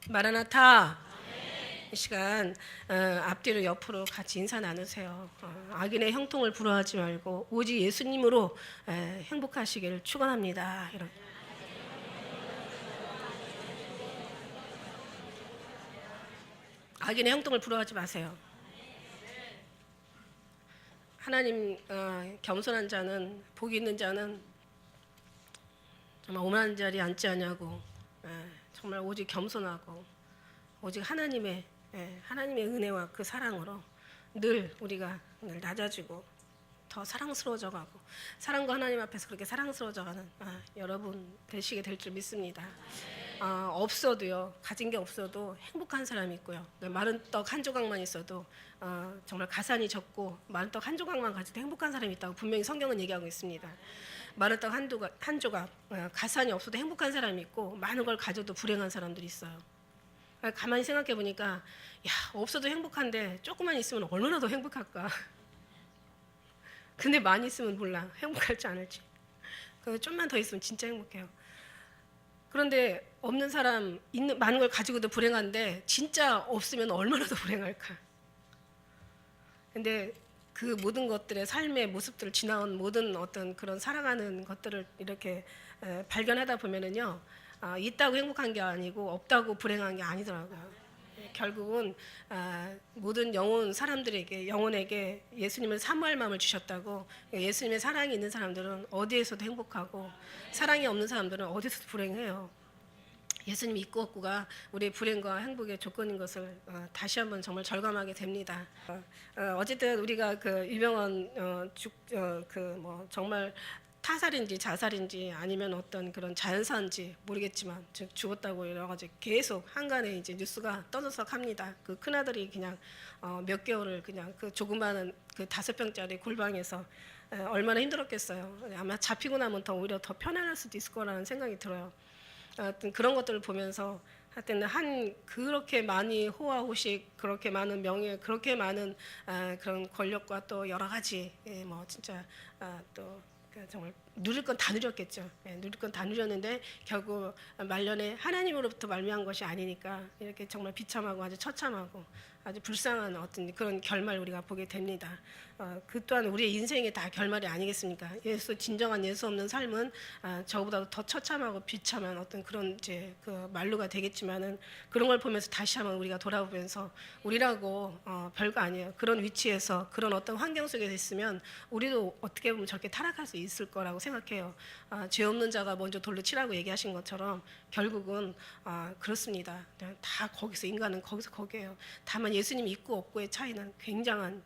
마라나타. 이 시간 앞뒤로 옆으로 같이 인사 나누세요. 악인의 형통을 부러워하지 말고 오직 예수님으로 행복하시기를 축원합니다. 이런. 악인의 형통을 부러워하지 마세요. 하나님 겸손한 자는, 복이 있는 자는 정말 오만한 자리에 앉지 않냐고, 정말 오직 겸손하고 오직 하나님의 은혜와 그 사랑으로 늘 우리가 늘 낮아지고 더 사랑스러워져가고 사랑과 하나님 앞에서 그렇게 사랑스러워져가는 여러분 되시게 될 줄 믿습니다. 없어도요, 가진 게 없어도 행복한 사람이 있고요. 마른 떡 한 조각만 있어도 정말 가산이 적고 마른 떡 한 조각만 가지도 행복한 사람이 있다고 분명히 성경은 얘기하고 있습니다. 마른 떡 한 조각, 가산이 없어도 행복한 사람이 있고 많은 걸 가져도 불행한 사람들이 있어요. 가만히 생각해 보니까 야, 없어도 행복한데 조금만 있으면 얼마나 더 행복할까. 근데 많이 있으면 몰라 행복할지 않을지. 좀만 더 있으면 진짜 행복해요. 그런데 없는 사람, 많은 걸 가지고도 불행한데 진짜 없으면 얼마나 더 불행할까. 근데 그 모든 것들의 삶의 모습들을 지나온 모든 어떤 그런 살아가는 것들을 이렇게 발견하다 보면은요, 있다고 행복한 게 아니고 없다고 불행한 게 아니더라고요. 결국은 모든 영혼에게 예수님을 사모할 마음을 주셨다고. 예수님의 사랑이 있는 사람들은 어디에서도 행복하고 사랑이 없는 사람들은 어디서도 불행해요. 예수님 있고 없고가 우리의 불행과 행복의 조건인 것을 다시 한번 정말 절감하게 됩니다. 어쨌든 우리가 그 유명한 정말 타살인지 자살인지 아니면 어떤 그런 자연사인지 모르겠지만 죽었다고 여러 가지 계속 한간에 이제 뉴스가 떠들썩합니다. 그 큰아들이 그냥 몇 개월을 그냥 그 조그마한 그 5평짜리 골방에서 얼마나 힘들었겠어요. 아마 잡히고 나면 오히려 더 편안할 수도 있을 거라는 생각이 들어요. 하여튼 그런 것들을 보면서 하여튼 그렇게 많이 호화호식, 그렇게 많은 명예, 그렇게 많은 그런 권력과 또 여러 가지 진짜 또 정말 누릴 건 다 누렸겠죠. 누릴 건 다 누렸는데 결국 말년에 하나님으로부터 말미암은 것이 아니니까 이렇게 정말 비참하고 아주 처참하고 아주 불쌍한 어떤 그런 결말 우리가 보게 됩니다. 그 또한 우리의 인생의 다 결말이 아니겠습니까? 진정한 예수 없는 삶은 저보다도 더 처참하고 비참한 어떤 그런 이제 그 말로가 되겠지만은 그런 걸 보면서 다시 한번 우리가 돌아보면서 우리라고 별거 아니에요. 그런 위치에서 그런 어떤 환경 속에 있으면 우리도 어떻게 보면 저렇게 타락할 수 있을 거라고 생각해요. 죄 없는 자가 먼저 돌로 치라고 얘기하신 것처럼 결국은 그렇습니다. 다 거기서, 인간은 거기서 거기에요. 다만 예수님 있고 없고의 차이는 굉장한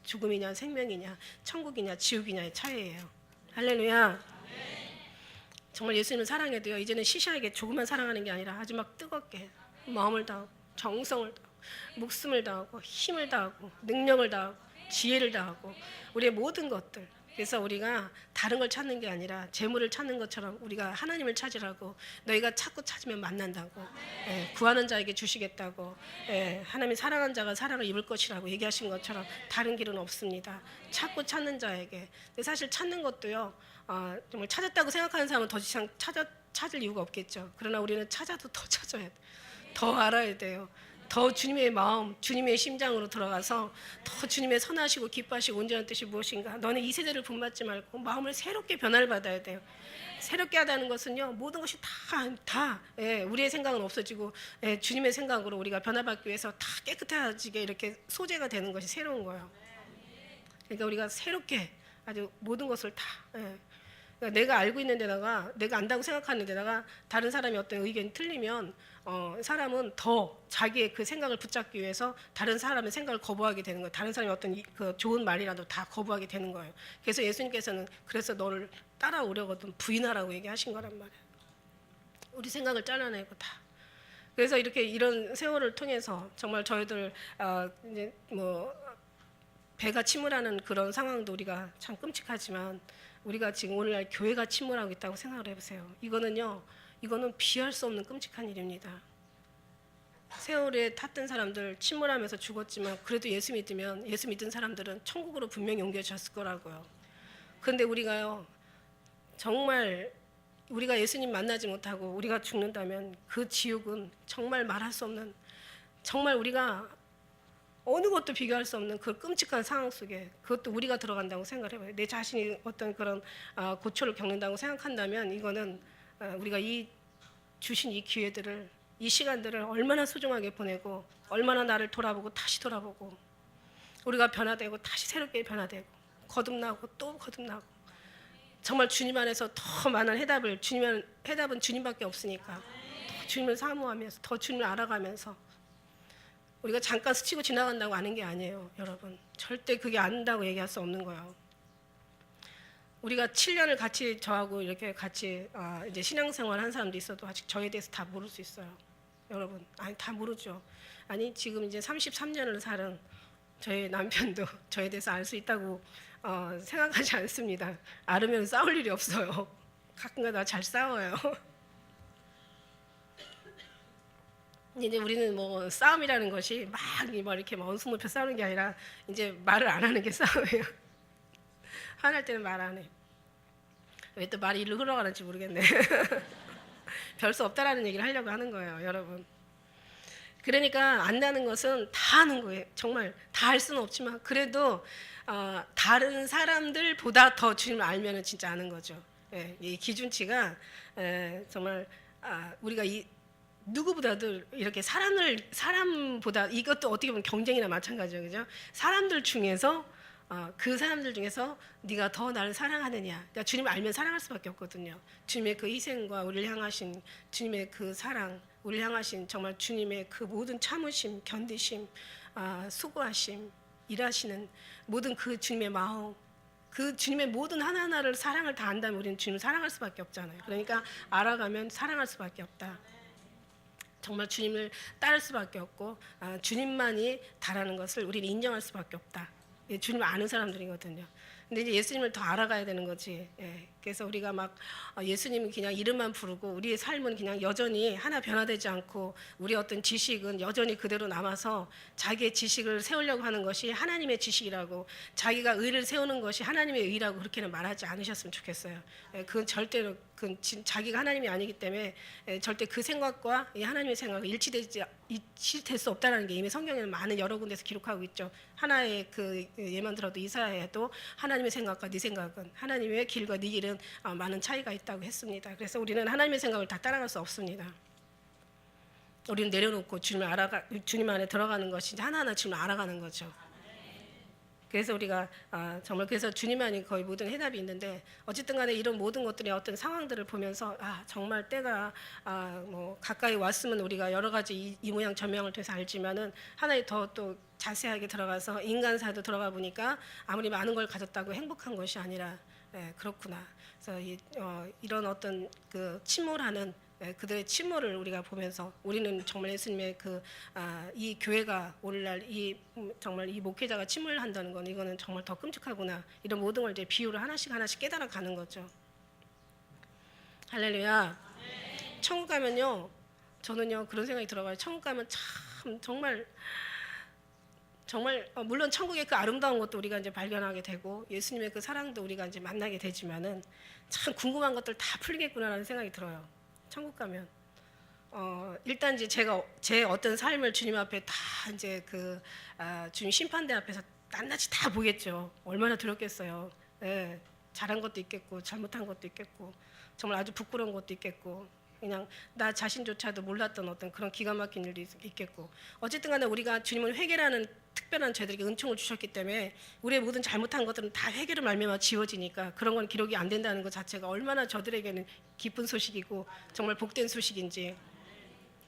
죽음이냐 생명이냐 천국이냐 지옥이냐의 차이예요. 할렐루야. 정말 예수님을 사랑해도요, 이제는 시시하게 조금만 사랑하는 게 아니라 아주 막 뜨겁게 마음을 다하고 정성을 다하고 목숨을 다하고 힘을 다하고 능력을 다하고 지혜를 다하고 우리의 모든 것들. 그래서 우리가 다른 걸 찾는 게 아니라 재물을 찾는 것처럼 우리가 하나님을 찾으라고, 너희가 찾고 찾으면 만난다고, 구하는 자에게 주시겠다고, 하나님이 사랑한 자가 사랑을 입을 것이라고 얘기하신 것처럼 다른 길은 없습니다. 찾고 찾는 자에게. 근데 사실 찾는 것도요, 정말 찾았다고 생각하는 사람은 더 이상 찾을 이유가 없겠죠. 그러나 우리는 찾아도 더 찾아야 돼. 더 알아야 돼요. 더 주님의 마음, 주님의 심장으로 들어가서 더 주님의 선하시고 기뻐하시고 온전한 뜻이 무엇인가. 너는 이 세대를 본받지 말고 마음을 새롭게 변화를 받아야 돼요. 새롭게 하다는 것은요, 모든 것이 다 우리의 생각은 없어지고 주님의 생각으로 우리가 변화받기 위해서 다 깨끗해지게 이렇게 소재가 되는 것이 새로운 거예요. 그러니까 우리가 새롭게 아주 모든 것을 다 그러니까 내가 알고 있는 데다가, 내가 안다고 생각하는 데다가 다른 사람이 어떤 의견이 틀리면 사람은 더 자기의 그 생각을 붙잡기 위해서 다른 사람의 생각을 거부하게 되는 거예요. 다른 사람이 어떤 그 좋은 말이라도 다 거부하게 되는 거예요. 그래서 예수님께서는 그래서 너를 따라오려거든 부인하라고 얘기하신 거란 말이에요. 우리 생각을 잘라내고 다. 그래서 이런 세월을 통해서 정말 저희들 이제 배가 침몰하는 그런 상황도 우리가 참 끔찍하지만 우리가 지금 오늘날 교회가 침몰하고 있다고 생각을 해보세요. 이거는 비할 수 없는 끔찍한 일입니다. 세월에 탔던 사람들 침몰하면서 죽었지만 그래도 예수 믿은 사람들은 천국으로 분명히 옮겨졌을 거라고요. 그런데 우리가요, 정말 우리가 예수님 만나지 못하고 우리가 죽는다면 그 지옥은 정말 말할 수 없는, 정말 우리가 어느 것도 비교할 수 없는 그 끔찍한 상황 속에 그것도 우리가 들어간다고 생각을 해봐요. 내 자신이 어떤 그런 고초를 겪는다고 생각한다면 이거는 우리가 이 주신 이 기회들을, 이 시간들을 얼마나 소중하게 보내고 얼마나 나를 돌아보고 다시 돌아보고 우리가 변화되고 다시 새롭게 변화되고 거듭나고 또 거듭나고 정말 주님 안에서 더 많은 해답은 주님밖에 없으니까 더 주님을 사모하면서 더 주님을 알아가면서 우리가 잠깐 스치고 지나간다고 아는 게 아니에요, 여러분. 절대 그게 안다고 얘기할 수 없는 거예요. 우리가 7년을 같이 저하고 이렇게 같이 이제 신앙생활 한 사람도 있어도 아직 저에 대해서 다 모를 수 있어요, 여러분. 아니 다 모르죠. 아니 지금 이제 33년을 살은 저희 남편도 저에 대해서 알 수 있다고 생각하지 않습니다. 알으면 싸울 일이 없어요. 가끔가다 잘 싸워요. 이제 우리는 뭐 싸움이라는 것이 막 이렇게 원수 높여 싸우는 게 아니라 이제 말을 안 하는 게 싸움이에요. 화날 때는 말 안 해. 왜 또 말이 일로 흘러가는지 모르겠네. 별 수 없다라는 얘기를 하려고 하는 거예요, 여러분. 그러니까 안다는 것은 다 하는 거예요. 정말 다 할 수는 없지만 그래도 다른 사람들보다 더 주님을 알면은 진짜 아는 거죠. 예, 이 기준치가 정말 우리가 누구보다도 이렇게 사람보다 이것도 어떻게 보면 경쟁이나 마찬가지죠, 그죠? 사람들 중에서 그 사람들 중에서 네가 더 나를 사랑하느냐. 그러니까 주님을 알면 사랑할 수밖에 없거든요. 주님의 그 희생과 우리를 향하신 주님의 그 사랑, 우리를 향하신 정말 주님의 그 모든 참으심, 견디심, 수고하심, 일하시는 모든 그 주님의 마음, 그 주님의 모든 하나하나를 사랑을 다 안다면 우리는 주님을 사랑할 수밖에 없잖아요. 그러니까 알아가면 사랑할 수밖에 없다. 정말 주님을 따를 수밖에 없고 주님만이 다라는 것을 우리는 인정할 수밖에 없다. 주님을 아는 사람들이거든요. 근데 이제 예수님을 더 알아가야 되는 거지. 예. 그래서 우리가 막 예수님은 그냥 이름만 부르고 우리의 삶은 그냥 여전히 하나 변화되지 않고 우리 어떤 지식은 여전히 그대로 남아서 자기의 지식을 세우려고 하는 것이 하나님의 지식이라고, 자기가 의를 세우는 것이 하나님의 의라고 그렇게는 말하지 않으셨으면 좋겠어요. 예. 그건 절대로 자기가 하나님이 아니기 때문에 절대 그 생각과 이 하나님의 생각이 일치될 수 없다는 게 이미 성경에는 많은 여러 군데서 기록하고 있죠. 하나의 그 예만 들어도 이사야에도 하나님의 생각과 네 생각은, 하나님의 길과 네 길은 많은 차이가 있다고 했습니다. 그래서 우리는 하나님의 생각을 다 따라갈 수 없습니다. 우리는 내려놓고 주님 안에 들어가는 것이 하나하나 주님을 알아가는 거죠. 그래서 우리가 정말 그래서 주님만이 거의 모든 해답이 있는데, 어쨌든 간에 이런 모든 것들의 어떤 상황들을 보면서 정말 때가 뭐 가까이 왔으면 우리가 여러 가지 이 모양 저 모양을 통해서 알지만은 하나의 더 또 자세하게 들어가서 인간사도 들어가 보니까 아무리 많은 걸 가졌다고 행복한 것이 아니라 그렇구나. 그래서 이런 어떤 그 침몰하는 그들의 침몰을 우리가 보면서 우리는 정말 예수님의 이 교회가 오늘날 정말 이 목회자가 침몰한다는 건 이거는 정말 더 끔찍하구나. 이런 모든 걸 이제 비유를 하나씩 하나씩 깨달아 가는 거죠. 할렐루야. 천국 가면요, 저는요 그런 생각이 들어봐요. 천국 가면 참 정말 물론 천국의 그 아름다운 것도 우리가 이제 발견하게 되고 예수님의 그 사랑도 우리가 이제 만나게 되지만은 참 궁금한 것들 다 풀리겠구나라는 생각이 들어요. 천국 가면 일단 이제 제 어떤 삶을 주님 앞에 다 이제 주님 심판대 앞에서 낱낱이 다 보겠죠. 얼마나 두렵겠어요. 네, 잘한 것도 있겠고 잘못한 것도 있겠고 정말 아주 부끄러운 것도 있겠고 그냥 나 자신조차도 몰랐던 어떤 그런 기가 막힌 일도 있겠고, 어쨌든 간에 우리가 주님은 회개라는 특별한 저희들에게 은총을 주셨기 때문에 우리의 모든 잘못한 것들은 다 회개를 말미암아 지워지니까 그런 건 기록이 안 된다는 것 자체가 얼마나 저들에게는 기쁜 소식이고 정말 복된 소식인지.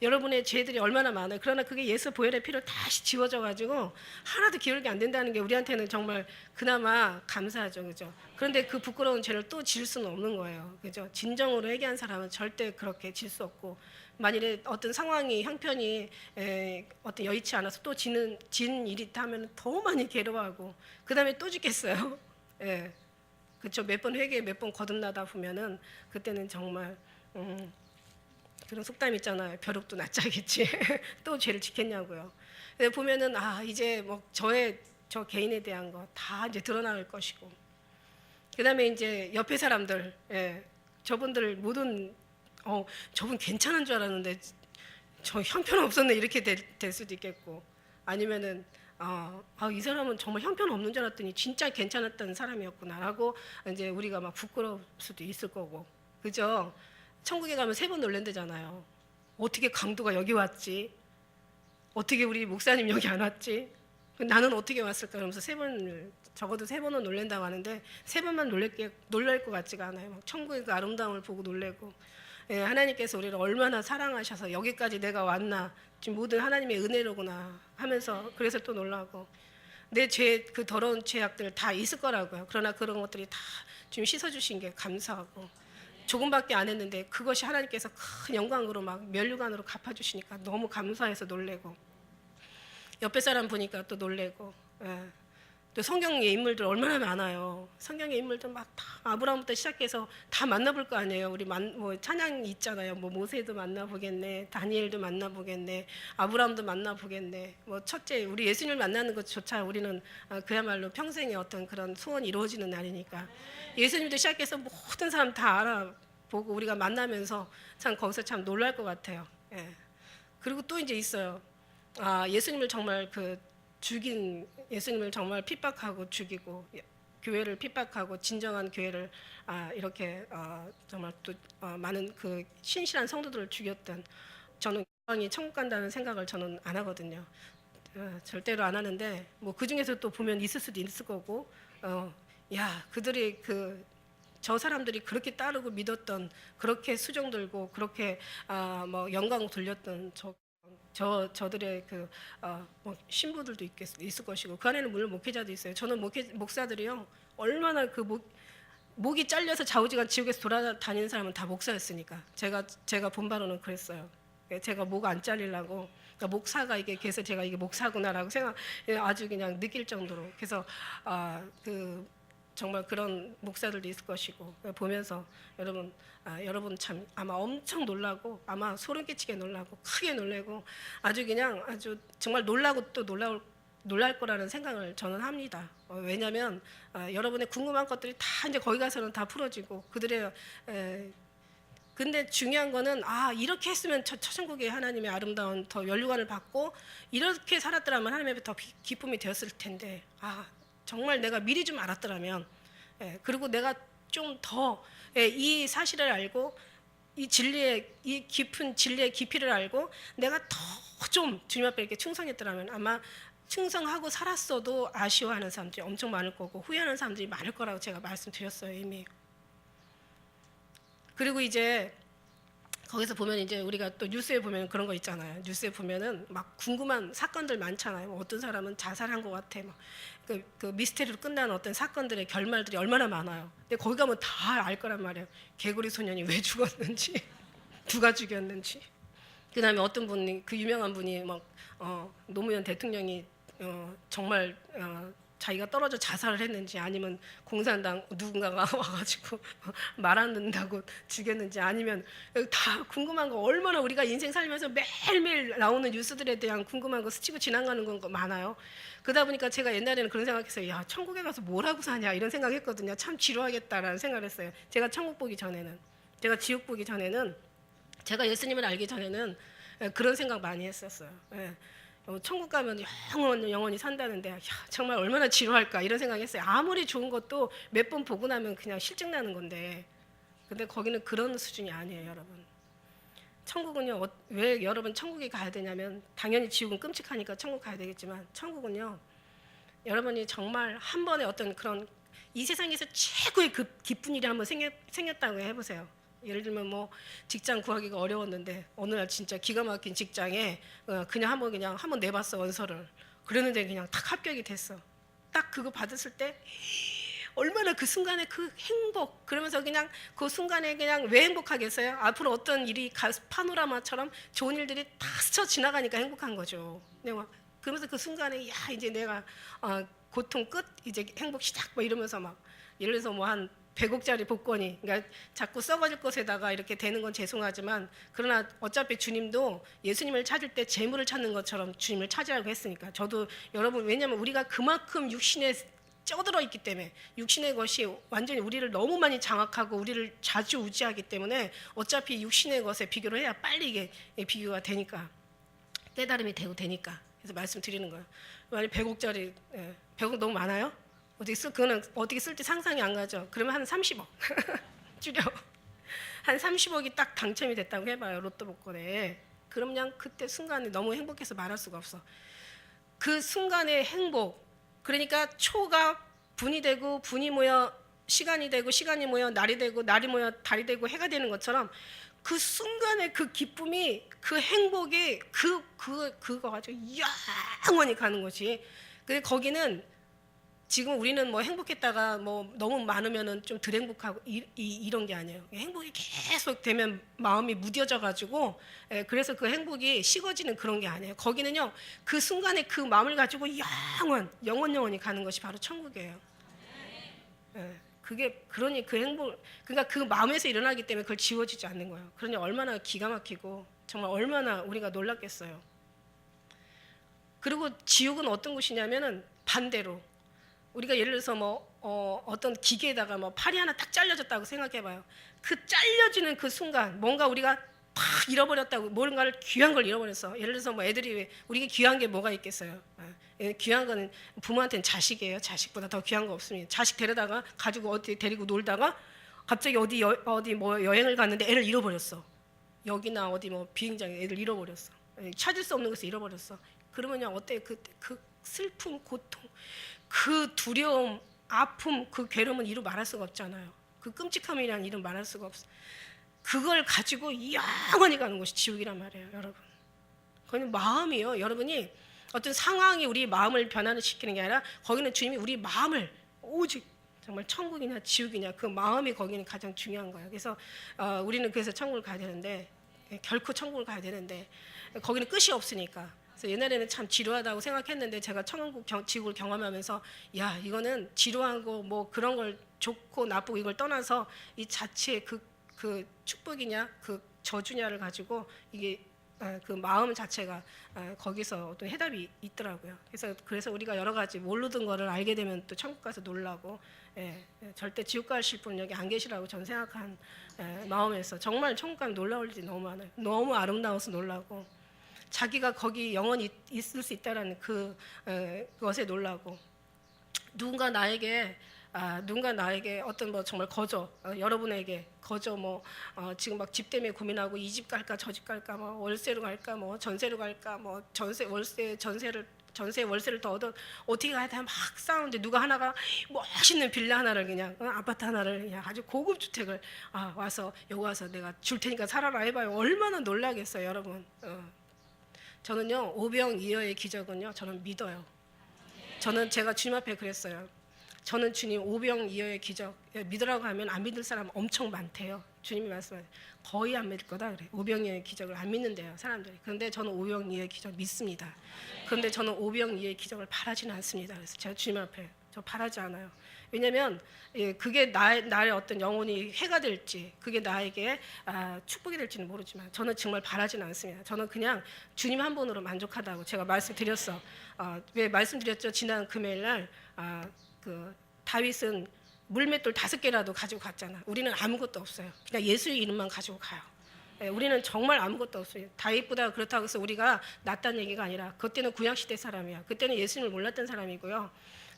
여러분의 죄들이 얼마나 많아요. 그러나 그게 예수 보혈의 피로 다시 지워져 가지고 하나도 기록이 안 된다는 게 우리한테는 정말 그나마 감사하죠, 그죠? 그런데 그 부끄러운 죄를 또 질 수는 없는 거예요, 그죠? 진정으로 회개한 사람은 절대 그렇게 질 수 없고, 만일에 어떤 상황이 형편이 어떤 여의치 않아서 또 진 일이 있다 하면 더 많이 괴로워하고 그 다음에 또 죽겠어요. 예, 그렇죠. 몇 번 회개 몇 번 거듭나다 보면은 그때는 정말 그런 속담 있잖아요. 벼룩도 낯짝이지. 또 죄를 짓겠냐고요. 근데 보면은 이제 뭐 저 개인에 대한 거 다 이제 드러날 것이고, 그다음에 이제 옆에 사람들, 저분들 모든 저분 괜찮은 줄 알았는데 저 형편없었네 이렇게 될 수도 있겠고, 아니면은 이 사람은 정말 형편없는 줄 알았더니 진짜 괜찮았던 사람이었구나라고 이제 우리가 막 부끄러울 수도 있을 거고, 그죠? 천국에 가면 3번 놀랜다잖아요. 어떻게 강도가 여기 왔지? 어떻게 우리 목사님 여기 안 왔지? 나는 어떻게 왔을까? 그러면서 3번을, 적어도 3번은 놀랜다고 하는데 3번만 놀랄 것 같지가 않아요. 막 천국의 그 아름다움을 보고 놀래고, 예, 하나님께서 우리를 얼마나 사랑하셔서 여기까지 내가 왔나, 지금 모든 하나님의 은혜로구나 하면서 그래서 또 놀라고, 내 죄, 그 더러운 죄악들 다 있을 거라고요. 그러나 그런 것들이 다 지금 씻어주신 게 감사하고, 조금밖에 안 했는데 그것이 하나님께서 큰 영광으로 막 면류관으로 갚아주시니까 너무 감사해서 놀래고, 옆에 사람 보니까 또 놀래고, 예. 또 성경의 인물들 얼마나 많아요. 성경의 인물들 막 다 아브라함부터 시작해서 다 만나볼 거 아니에요. 우리 뭐 찬양 있잖아요. 뭐 모세도 만나보겠네, 다니엘도 만나보겠네, 아브라함도 만나보겠네. 뭐 첫째 우리 예수님을 만나는 것조차 우리는 그야말로 평생의 어떤 그런 소원이 이루어지는 날이니까, 예수님도 시작해서 모든 사람 다 알아보고 우리가 만나면서 참 거기서 참 놀랄 것 같아요. 예. 그리고 또 이제 있어요. 예수님을 정말 죽인, 예수님을 정말 핍박하고 죽이고 교회를 핍박하고 진정한 교회를 이렇게 정말 또 많은 그 신실한 성도들을 죽였던, 저는 영광이 천국 간다는 생각을 저는 안 하거든요. 절대로 안 하는데, 뭐 그 중에서 또 보면 있을 수도 있을 거고, 그들이 저 사람들이 그렇게 따르고 믿었던, 그렇게 수종 들고 그렇게 뭐 영광 돌렸던 저들의 뭐 신부들도 있을 것이고, 그 안에는 물론 목회자도 있어요. 저는 목사들이요, 얼마나 목이 잘려서 좌우지간 지옥에서 돌아다니는 사람은 다 목사였으니까, 제가 본바로는 그랬어요. 제가 목 안 잘리려고, 그러니까 목사가 이게 그래서 제가 이게 목사구나라고 아주 그냥 느낄 정도로. 그래서 정말 그런 목사들도 있을 것이고, 보면서 여러분 참 아마 엄청 놀라고, 아마 소름 끼치게 놀라고, 크게 놀래고, 아주 그냥 아주 정말 놀라고 또 놀랄 거라는 생각을 저는 합니다. 왜냐하면 여러분의 궁금한 것들이 다 이제 거기 가서는 다 풀어지고, 그들의 근데 중요한 거는 이렇게 했으면 천국의 하나님의 아름다운 더 면류관을 받고 이렇게 살았더라면 하나님의 더 기쁨이 되었을 텐데, 정말 내가 미리 좀 알았더라면, 그리고 내가 좀 더 이 사실을 알고 이 깊은 진리의 깊이를 알고 내가 더 좀 주님 앞에 이렇게 충성했더라면, 아마 충성하고 살았어도 아쉬워하는 사람들이 엄청 많을 거고 후회하는 사람들이 많을 거라고 제가 말씀드렸어요 이미. 그리고 이제 거기서 보면 이제 우리가 또 뉴스에 보면 그런 거 있잖아요. 뉴스에 보면은 막 궁금한 사건들 많잖아요. 어떤 사람은 자살한 것 같아. 막 그 미스테리로 끝나는 어떤 사건들의 결말들이 얼마나 많아요. 근데 거기 가면 다 알 거란 말이에요. 개구리 소년이 왜 죽었는지, 누가 죽였는지. 그다음에 어떤 분이, 그 유명한 분이 막 노무현 대통령이 정말 자기가 떨어져 자살을 했는지, 아니면 공산당 누군가가 와가지고 말 안 듣는다고 죽였는지, 아니면 다 궁금한 거, 얼마나 우리가 인생 살면서 매일매일 나오는 뉴스들에 대한 궁금한 거 스치고 지나가는 거 많아요. 그러다 보니까 제가 옛날에는 그런 생각했어요. 야, 천국에 가서 뭘 하고 사냐 이런 생각했거든요. 참 지루하겠다라는 생각을 했어요. 제가 천국 보기 전에는, 제가 지옥 보기 전에는, 제가 예수님을 알기 전에는 그런 생각 많이 했었어요. 천국 가면 영원히 산다는데, 정말 얼마나 지루할까 이런 생각했어요. 아무리 좋은 것도 몇 번 보고 나면 그냥 실증 나는 건데, 근데 거기는 그런 수준이 아니에요, 여러분. 천국은요, 왜 여러분 천국에 가야 되냐면, 당연히 지옥은 끔찍하니까 천국 가야 되겠지만, 천국은요, 여러분이 정말 한 번에 어떤 그런 이 세상에서 최고의 기쁜 일이 한번 생겼다고 해보세요. 예를 들면 뭐 직장 구하기가 어려웠는데 어느 날 진짜 기가 막힌 직장에 그냥 한번 내봤어, 원서를. 그랬는데 그냥 딱 합격이 됐어. 딱 그거 받았을 때 얼마나 그 순간에 그 행복, 그러면서 그냥 그 순간에 그냥 왜 행복하겠어요? 앞으로 어떤 일이 파노라마처럼 좋은 일들이 다 스쳐 지나가니까 행복한 거죠. 그러면서 그 순간에 이제 내가 고통 끝, 이제 행복 시작, 뭐 이러면서 막, 예를 들어서 뭐 한 100억짜리 복권이, 그러니까 자꾸 썩어질 것에다가 이렇게 되는 건 죄송하지만, 그러나 어차피 주님도 예수님을 찾을 때 재물을 찾는 것처럼 주님을 찾으라고 했으니까, 저도 여러분, 왜냐하면 우리가 그만큼 육신의 쪄들어 있기 때문에 육신의 것이 완전히 우리를 너무 많이 장악하고 우리를 좌지우지하기 때문에 어차피 육신의 것에 비교를 해야 빨리 이게 비교가 되니까 깨달음이 되니까 그래서 말씀드리는 거예요. 만약 100억짜리 100억 너무 많아요? 그거는 어떻게 쓸지 상상이 안 가죠. 그러면 한 30억 줄여 한 30억이 딱 당첨이 됐다고 해봐요. 로또 복권에. 그럼 그냥 그때 순간에 너무 행복해서 말할 수가 없어. 그 순간의 행복, 그러니까 초가 분이 되고 분이 모여 시간이 되고 시간이 모여 날이 되고 날이 모여 달이 되고 해가 되는 것처럼 그 순간의 그 기쁨이 그 행복이 그거 가지고 영원히 가는 거지. 근데 거기는 지금 우리는 뭐 행복했다가 뭐 너무 많으면은 좀 덜 행복하고 이런 게 아니에요. 행복이 계속 되면 마음이 무뎌져 가지고 그래서 그 행복이 식어지는 그런 게 아니에요. 거기는요 그 순간에 그 마음을 가지고 영원히 가는 것이 바로 천국이에요. 그게 그러니 그 행복 그러니까 그 마음에서 일어나기 때문에 그걸 지워지지 않는 거예요. 그러니 얼마나 기가 막히고 정말 얼마나 우리가 놀랐겠어요. 그리고 지옥은 어떤 곳이냐면은 반대로 우리가 예를 들어서 어떤 기계에다가 팔이 하나 딱 잘려졌다고 생각해봐요. 그 잘려지는 그 순간 뭔가 우리가 탁 잃어버렸다고 뭔가를 귀한 걸 잃어버렸어. 예를 들어서 애들이 우리가 귀한 게 뭐가 있겠어요. 귀한 거는 부모한테는 자식이에요. 자식보다 더 귀한 거 없습니다. 자식 데려다가 가지고 어디 데리고 놀다가 갑자기 어디 여행을 갔는데 애를 잃어버렸어. 여기나 어디 비행장에 애를 잃어버렸어. 찾을 수 없는 것을 잃어버렸어. 그러면요 어때 그 슬픔, 고통, 그 두려움, 아픔, 그 괴로움은 이루 말할 수가 없잖아요. 그 끔찍함이라는 이름 말할 수가 없어. 그걸 가지고 영원히 가는 것이 지옥이란 말이에요, 여러분. 거기는 마음이요. 여러분이 어떤 상황이 우리 마음을 변화를 시키는 게 아니라 거기는 주님이 우리 마음을 오직 정말 천국이냐 지옥이냐 그 마음이 거기는 가장 중요한 거예요. 그래서 우리는 그래서 천국을 가야 되는데 결코 천국을 가야 되는데 거기는 끝이 없으니까. 그래서 옛날에는 참 지루하다고 생각했는데 제가 천국 지옥을 경험하면서 야 이거는 지루한 거 그런 걸 좋고 나쁘고 이걸 떠나서 이 자체의 그 축복이냐 그 저주냐를 가지고 이게 그 마음 자체가 거기서 어떤 해답이 있더라고요. 그래서 우리가 여러 가지 모르던 거를 알게 되면 또 천국 가서 놀라고 절대 지옥 가실 분 여기 안 계시라고 전 생각한 마음에서 정말 천국 가면 놀라울 일이 너무 많아요. 너무 아름다워서 놀라고 자기가 거기 영원히 있을 수 있다라는 그것에 놀라고 누군가 나에게 어떤 정말 거저 여러분에게 거저 지금 막 집 때문에 고민하고 이 집 갈까 저 집 갈까 월세로 갈까 전세로 갈까 전세 월세를 더 얻어 어떻게 가야 돼 막 싸우는데 누가 하나가 멋있는 빌라 하나를 그냥 아파트 하나를 그냥 아주 고급 주택을 와서 여기 와서 내가 줄 테니까 살아라 해봐요. 얼마나 놀라겠어요, 여러분. 저는요 오병이어의 기적은요 저는 믿어요. 제가 주님 앞에 그랬어요. 저는 주님 오병이어의 기적 믿으라고 하면 안 믿을 사람 엄청 많대요. 주님이 말씀하세요. 거의 안 믿을 거다 그래. 오병이어의 기적을 안 믿는데요 사람들이. 그런데 저는 오병이어의 기적 믿습니다. 그런데 저는 오병이어의 기적을 바라지는 않습니다. 그래서 제가 주님 앞에 저 바라지 않아요. 왜냐하면 그게 나의 어떤 영혼이 해가 될지 그게 나에게 축복이 될지는 모르지만 저는 정말 바라지는 않습니다. 저는 그냥 주님 한 분으로 만족하다고 제가 말씀드렸어. 왜 말씀드렸죠? 지난 금요일 날 그 다윗은 물맷돌 5개라도 가지고 갔잖아. 우리는 아무것도 없어요. 그냥 예수의 이름만 가지고 가요. 우리는 정말 아무것도 없어요. 다윗보다 그렇다고 해서 우리가 낫다는 얘기가 아니라 그때는 구약시대 사람이야. 그때는 예수님을 몰랐던 사람이고요.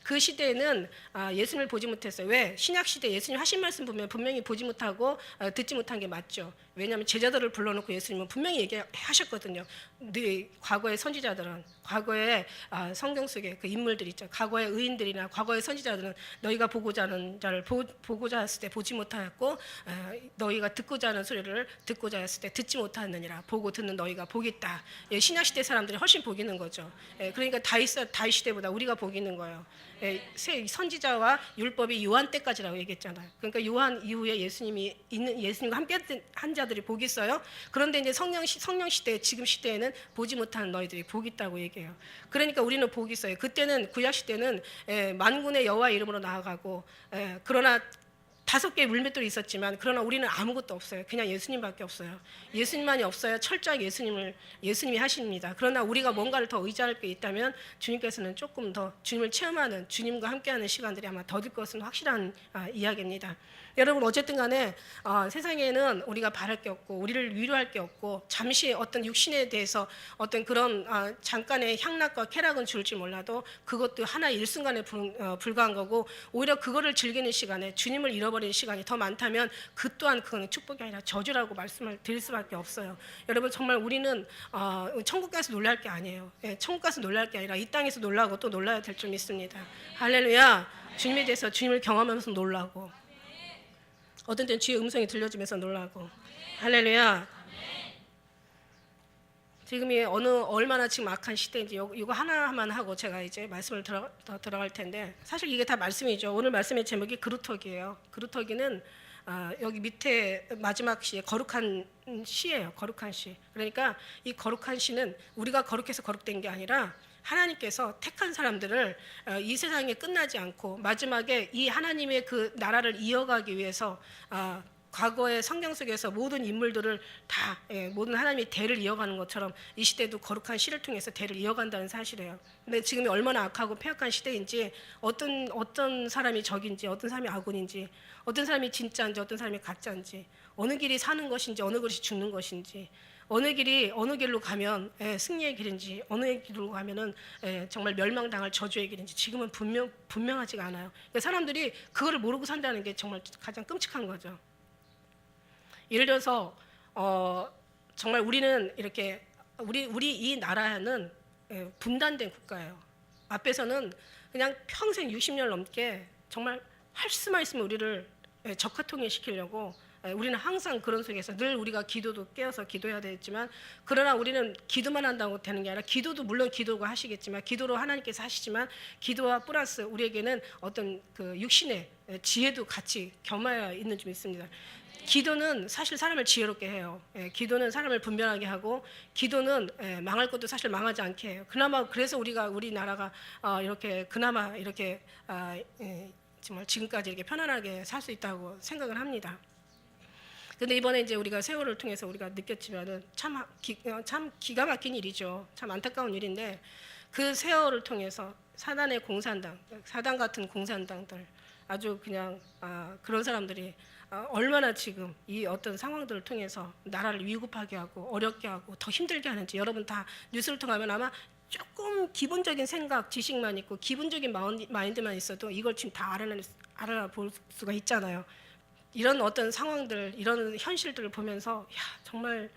그 시대에는 예수님을 보지 못했어요. 왜? 신약시대 예수님 하신 말씀 보면 분명히 보지 못하고 듣지 못한 게 맞죠. 왜냐하면 제자들을 불러놓고 예수님은 분명히 얘기하셨거든요. 네 과거의 선지자들은 과거의 성경 속에 그 인물들 있죠. 과거의 의인들이나 과거의 선지자들은 너희가 보고자 하는 자를 보고자 했을 때 보지 못하였고 너희가 듣고자 하는 소리를 듣고자 했을 때 듣지 못하느니라. 보고 듣는 너희가 복이 있다. 신약시대 사람들이 훨씬 복이 있는 거죠. 그러니까 다윗 시대보다 우리가 복이 있는 거예요. 선지자와 율법이 요한 때까지라고 얘기했잖아요. 그러니까 요한 이후에 예수님과 함께 한 자들이 복이 있어요. 그런데 이제 성령 시대 지금 시대에는 보지 못하는 너희들이 복이 있다고 얘기해요. 그러니까 우리는 복이 있어요. 그때는 구약 시대는 만군의 여호와 이름으로 나아가고 그러나 5개의 물맷돌이 있었지만 그러나 우리는 아무것도 없어요. 그냥 예수님밖에 없어요. 예수님만이 없어야 철저하게 예수님이 하십니다. 그러나 우리가 뭔가를 더 의지할 게 있다면 주님께서는 조금 더 주님을 체험하는, 주님과 함께하는 시간들이 아마 더딜 것은 확실한 이야기입니다. 여러분 어쨌든 간에 세상에는 우리가 바랄 게 없고 우리를 위로할 게 없고 잠시 어떤 육신에 대해서 어떤 그런 잠깐의 향락과 쾌락은 줄지 몰라도 그것도 하나의 일순간에 불과한 거고, 오히려 그거를 즐기는 시간에 주님을 잃어버리는 시간이 더 많다면 그 또한 그건 축복이 아니라 저주라고 말씀을 드릴 수밖에 없어요. 여러분 정말 우리는 천국 가서 놀랄 게 아니에요. 예, 천국 가서 놀랄 게 아니라 이 땅에서 놀라고 또 놀라야 될 줄 믿습니다. 할렐루야. 주님에 대해서 주님을 경험하면서 놀라고, 어떤 때는 주의 음성이 들려주면서 놀라고. 할렐루야. 지금이 얼마나 지금 악한 시대인지 이거 하나만 하고 제가 이제 말씀을 더 들어갈 텐데, 사실 이게 다 말씀이죠. 오늘 말씀의 제목이 그루터기예요. 그루터기는 여기 밑에 마지막 시에 거룩한 시예요. 거룩한 시. 그러니까 이 거룩한 시는 우리가 거룩해서 거룩된 게 아니라 하나님께서 택한 사람들을 이 세상에 끝나지 않고 마지막에 이 하나님의 그 나라를 이어가기 위해서 과거의 성경 속에서 모든 인물들을 다 모든 하나님의 대를 이어가는 것처럼 이 시대도 거룩한 시를 통해서 대를 이어간다는 사실이에요. 근데 지금이 얼마나 악하고 폐역한 시대인지, 어떤 사람이 적인지, 어떤 사람이 아군인지, 어떤 사람이 진짜인지, 어떤 사람이 가짜인지, 어느 길이 사는 것인지, 어느 것이 죽는 것인지, 어느 길로 가면 승리의 길인지, 어느 길로 가면은 정말 멸망당할 저주의 길인지 지금은 분명하지가 않아요. 그러니까 사람들이 그거를 모르고 산다는 게 정말 가장 끔찍한 거죠. 예를 들어서 정말 우리는 이렇게 우리 이 나라는 분단된 국가예요. 앞에서는 그냥 평생 60년 넘게 정말 할 수만 있으면 우리를 적화통일시키려고, 우리는 항상 그런 속에서 늘 우리가 기도도 깨어서 기도해야 되겠지만, 그러나 우리는 기도만 한다고 되는 게 아니라, 기도도 물론 기도가 하시겠지만, 기도로 하나님께서 하시지만, 기도와 플러스 우리에게는 어떤 그 육신의 지혜도 같이 겸하여 있는 줄 믿습니다. 기도는 사실 사람을 지혜롭게 해요. 기도는 사람을 분별하게 하고, 기도는 망할 것도 사실 망하지 않게 해요. 그나마 그래서 우리나라가 이렇게 그나마 이렇게 정말 지금까지 이렇게 편안하게 살 수 있다고 생각을 합니다. 근데 이번에 이제 우리가 세월을 통해서 우리가 느꼈지만은 참 기가 막힌 일이죠. 참 안타까운 일인데, 그 세월을 통해서 사단 같은 공산당들, 아주 그냥 그런 사람들이 얼마나 지금 이 어떤 상황들을 통해서 나라를 위급하게 하고 어렵게 하고 더 힘들게 하는지, 여러분 다 뉴스를 통하면 아마 조금 기본적인 생각, 지식만 있고 기본적인 마인드만 있어도 이걸 지금 다 알아볼 수가 있잖아요. 이런 어떤 상황들, 이런 현실들을 보면서 정말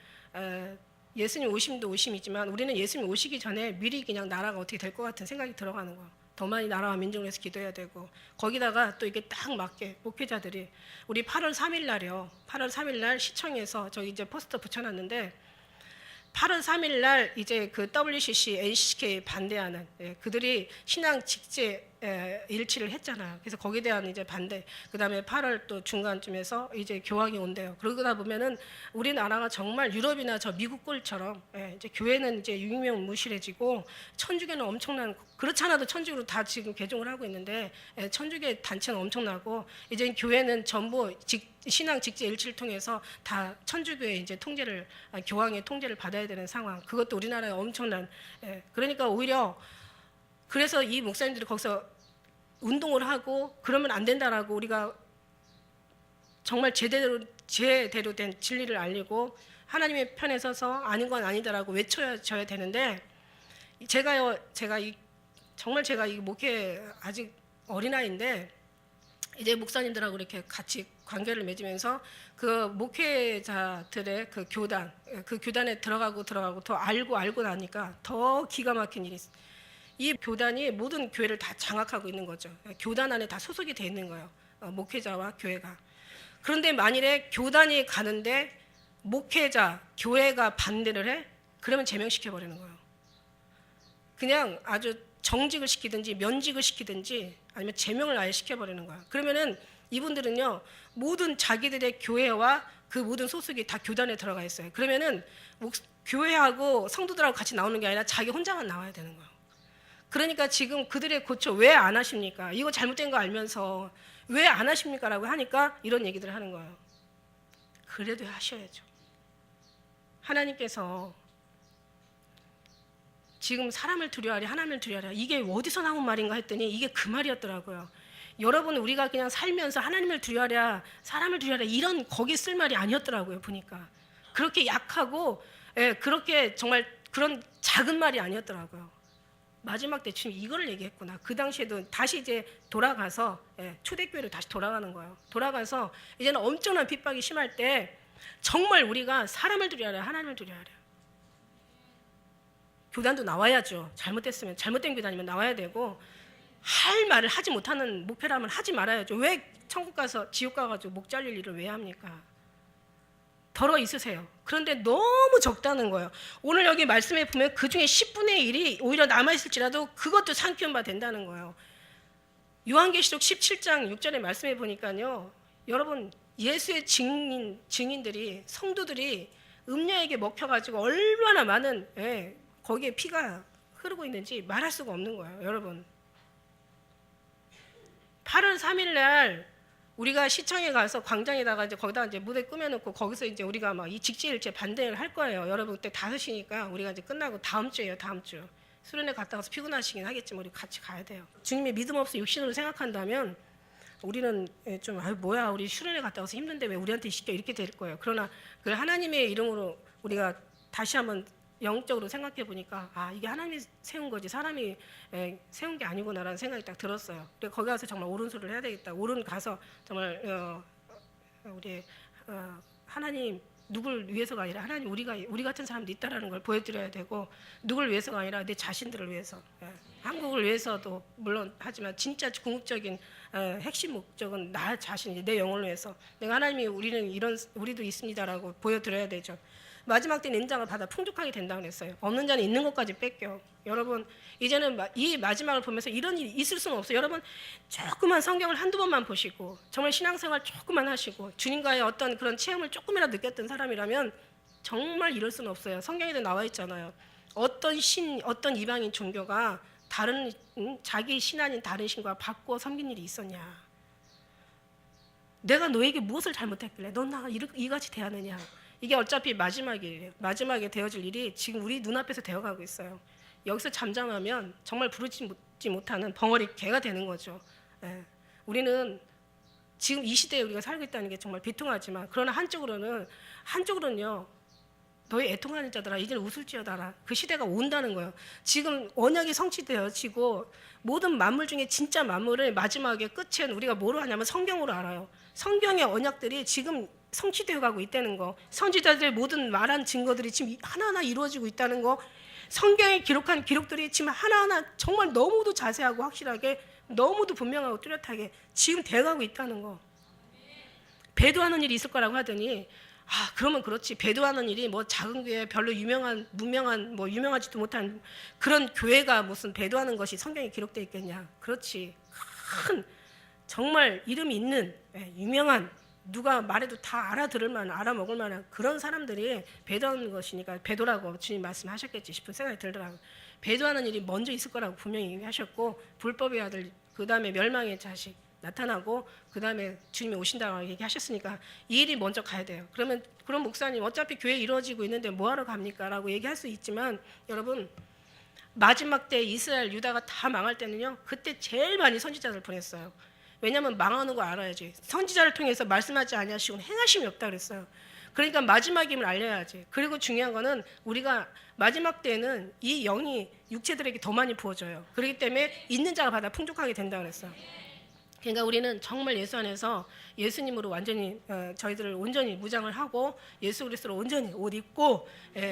예수님 오심도 오심이지만 우리는 예수님 오시기 전에 미리 그냥 나라가 어떻게 될 것 같은 생각이 들어가는 거예요. 더 많이 나라와 민족을 위해서 기도해야 되고, 거기다가 또 이게 딱 맞게 목회자들이 우리 8월 3일 날이요. 8월 3일 날 시청에서 저기 이제 포스터 붙여놨는데, 8월 3일 날 이제 그 WCC, NCK 반대하는 그들이 신앙 직제 일치를 했잖아요. 그래서 거기에 대한 이제 반대. 그다음에 8월 또 중간쯤에서 이제 교황이 온대요. 그러다 보면은 우리나라가 정말 유럽이나 저 미국 꼴처럼 이제 교회는 이제 유명무실해지고, 천주교는 엄청난, 그렇지 않아도 천주교로 다 지금 개종을 하고 있는데 천주교 단체는 엄청나고, 이제 교회는 전부 신앙 직제 일치를 통해서 다 천주교의 이제 통제를, 교황의 통제를 받아야 되는 상황. 그것도 우리나라에 엄청난. 그러니까 오히려 그래서 이 목사님들이 거기서 운동을 하고 그러면 안 된다라고, 우리가 정말 제대로 된 진리를 알리고 하나님의 편에 서서 아닌 건 아니다라고 외쳐줘야 되는데, 제가 이 목회 아직 어린아이인데 이제 목사님들하고 이렇게 같이 관계를 맺으면서 그 목회자들의 그 교단에 들어가고 더 알고 나니까 더 기가 막힌 일이 있어요. 이 교단이 모든 교회를 다 장악하고 있는 거죠. 교단 안에 다 소속이 돼 있는 거예요. 목회자와 교회가. 그런데 만일에 교단이 가는데 목회자, 교회가 반대를 해? 그러면 제명시켜버리는 거예요. 그냥 아주 정직을 시키든지 면직을 시키든지 아니면 제명을 아예 시켜버리는 거야. 그러면은 이분들은요, 모든 자기들의 교회와 그 모든 소속이 다 교단에 들어가 있어요. 그러면은 교회하고 성도들하고 같이 나오는 게 아니라 자기 혼자만 나와야 되는 거예요. 그러니까 지금 그들의 고초 왜 안 하십니까? 이거 잘못된 거 알면서 왜 안 하십니까? 라고 하니까 이런 얘기들을 하는 거예요. 그래도 하셔야죠. 하나님께서 지금 사람을 두려워하랴 하나님을 두려워하랴 이게 어디서 나온 말인가 했더니 이게 그 말이었더라고요. 여러분 우리가 그냥 살면서 하나님을 두려워하랴 사람을 두려워하랴 이런 거기 쓸 말이 아니었더라고요. 보니까 그렇게 약하고 그렇게 정말 그런 작은 말이 아니었더라고요. 마지막 때 주님 이거를 얘기했구나. 그 당시에도 다시 이제 돌아가서 초대교회로 다시 돌아가는 거예요. 돌아가서 이제는 엄청난 핍박이 심할 때 정말 우리가 사람을 두려워하랴 하나님을 두려워하랴. 교단도 나와야죠. 잘못됐으면 잘못된 교단이면 나와야 되고 할 말을 하지 못하는 목회라면 하지 말아야죠. 왜 천국 가서 지옥 가가지고 목 잘릴 일을 왜 합니까? 덜어 있으세요. 그런데 너무 적다는 거예요. 오늘 여기 말씀에 보면 그중에 10분의 1이 오히려 남아있을지라도 그것도 삼키운 바 된다는 거예요. 요한계시록 17장 6절의 말씀에 보니까요. 여러분 예수의 증인들이 성도들이 음녀에게 먹혀가지고 얼마나 많은 거기에 피가 흐르고 있는지 말할 수가 없는 거예요. 여러분 8월 3일 날 우리가 시청에 가서 광장에다가 이제 거기다 이제 무대 꾸며놓고 거기서 이제 우리가 막 이 직지일체 반대를 할 거예요. 여러분 그때 5시니까 우리가 이제 끝나고 다음 주에요. 다음 주 수련회 갔다 와서 피곤하시긴 하겠지만 우리 같이 가야 돼요. 주님의 믿음 없이 육신으로 생각한다면 우리는 좀 뭐야 우리 수련회 갔다 와서 힘든데 왜 우리한테 시켜 이렇게 될 거예요. 그러나 그 하나님의 이름으로 우리가 다시 한번 영적으로 생각해 보니까 이게 하나님이 세운 거지 사람이 세운 게 아니구나라는 생각이 딱 들었어요. 그래서 거기 가서 정말 옳은 소리를 해야 되겠다. 옳은 가서 정말 우리 하나님 누굴 위해서가 아니라 하나님 우리 같은 사람도 있다라는 걸 보여드려야 되고 누굴 위해서가 아니라 내 자신들을 위해서 한국을 위해서도 물론 하지만 진짜 궁극적인 핵심 목적은 나 자신 내 영혼을 위해서 내가 하나님이 우리도 있습니다라고 보여드려야 되죠. 마지막 때 인장을 받아 풍족하게 된다고 했어요. 없는 자는 있는 것까지 뺏겨. 여러분 이제는 이 마지막을 보면서 이런 일이 있을 수는 없어요. 여러분 조그만 성경을 한두 번만 보시고 정말 신앙생활 조금만 하시고 주님과의 어떤 그런 체험을 조금이라도 느꼈던 사람이라면 정말 이럴 수는 없어요. 성경에도 나와 있잖아요. 어떤 이방인 종교가 다른 자기 신 아닌 다른 신과 바꿔 섬긴 일이 있었냐. 내가 너에게 무엇을 잘못했길래 넌 나가 이같이 대하느냐. 이게 어차피 마지막이에요. 마지막에 되어질 일이 지금 우리 눈앞에서 되어가고 있어요. 여기서 잠잠하면 정말 부르지 못하는 벙어리 개가 되는 거죠. 우리는 지금 이 시대에 우리가 살고 있다는 게 정말 비통하지만 그러나 한쪽으로는요. 너희 애통하는 자들아 이제는 웃을지어다라. 그 시대가 온다는 거예요. 지금 언약이 성취되어지고 모든 만물 중에 진짜 만물을 마지막에 끝엔 우리가 뭐로 하냐면 성경으로 알아요. 성경의 언약들이 지금 성취되어 가고 있다는 거. 선지자들의 모든 말한 증거들이 지금 하나하나 이루어지고 있다는 거. 성경에 기록한 기록들이 지금 하나하나 정말 너무도 자세하고 확실하게 너무도 분명하고 뚜렷하게 지금 돼가고 있다는 거. 배도하는 일이 있을 거라고 하더니 그러면 그렇지. 배도하는 일이 뭐 작은 교회 별로 유명하지도 못한 그런 교회가 무슨 배도하는 것이 성경에 기록되어 있겠냐. 그렇지. 큰 정말 이름이 있는 유명한 누가 말해도 다 알아들을 만한 알아먹을 만한 그런 사람들이 배도하는 것이니까 배도라고 주님 말씀하셨겠지 싶은 생각이 들더라고요. 배도하는 일이 먼저 있을 거라고 분명히 얘기하셨고 불법의 아들 그 다음에 멸망의 자식 나타나고 그 다음에 주님이 오신다고 얘기하셨으니까 이 일이 먼저 가야 돼요. 그럼 목사님 어차피 교회 이루어지고 있는데 뭐하러 갑니까? 라고 얘기할 수 있지만 여러분 마지막 때 이스라엘 유다가 다 망할 때는요. 그때 제일 많이 선지자들 보냈어요. 왜냐하면 망하는 거 알아야지. 선지자를 통해서 말씀하지 아니하시고 행하심이 없다 그랬어요. 그러니까 마지막임을 알려야지. 그리고 중요한 거는 우리가 마지막 때는 이 영이 육체들에게 더 많이 부어져요. 그렇기 때문에 있는 자가 받아 풍족하게 된다 그랬어요. 그러니까 우리는 정말 예수 안에서 예수님으로 완전히 저희들을 온전히 무장을 하고 예수 그리스도로 온전히 옷 입고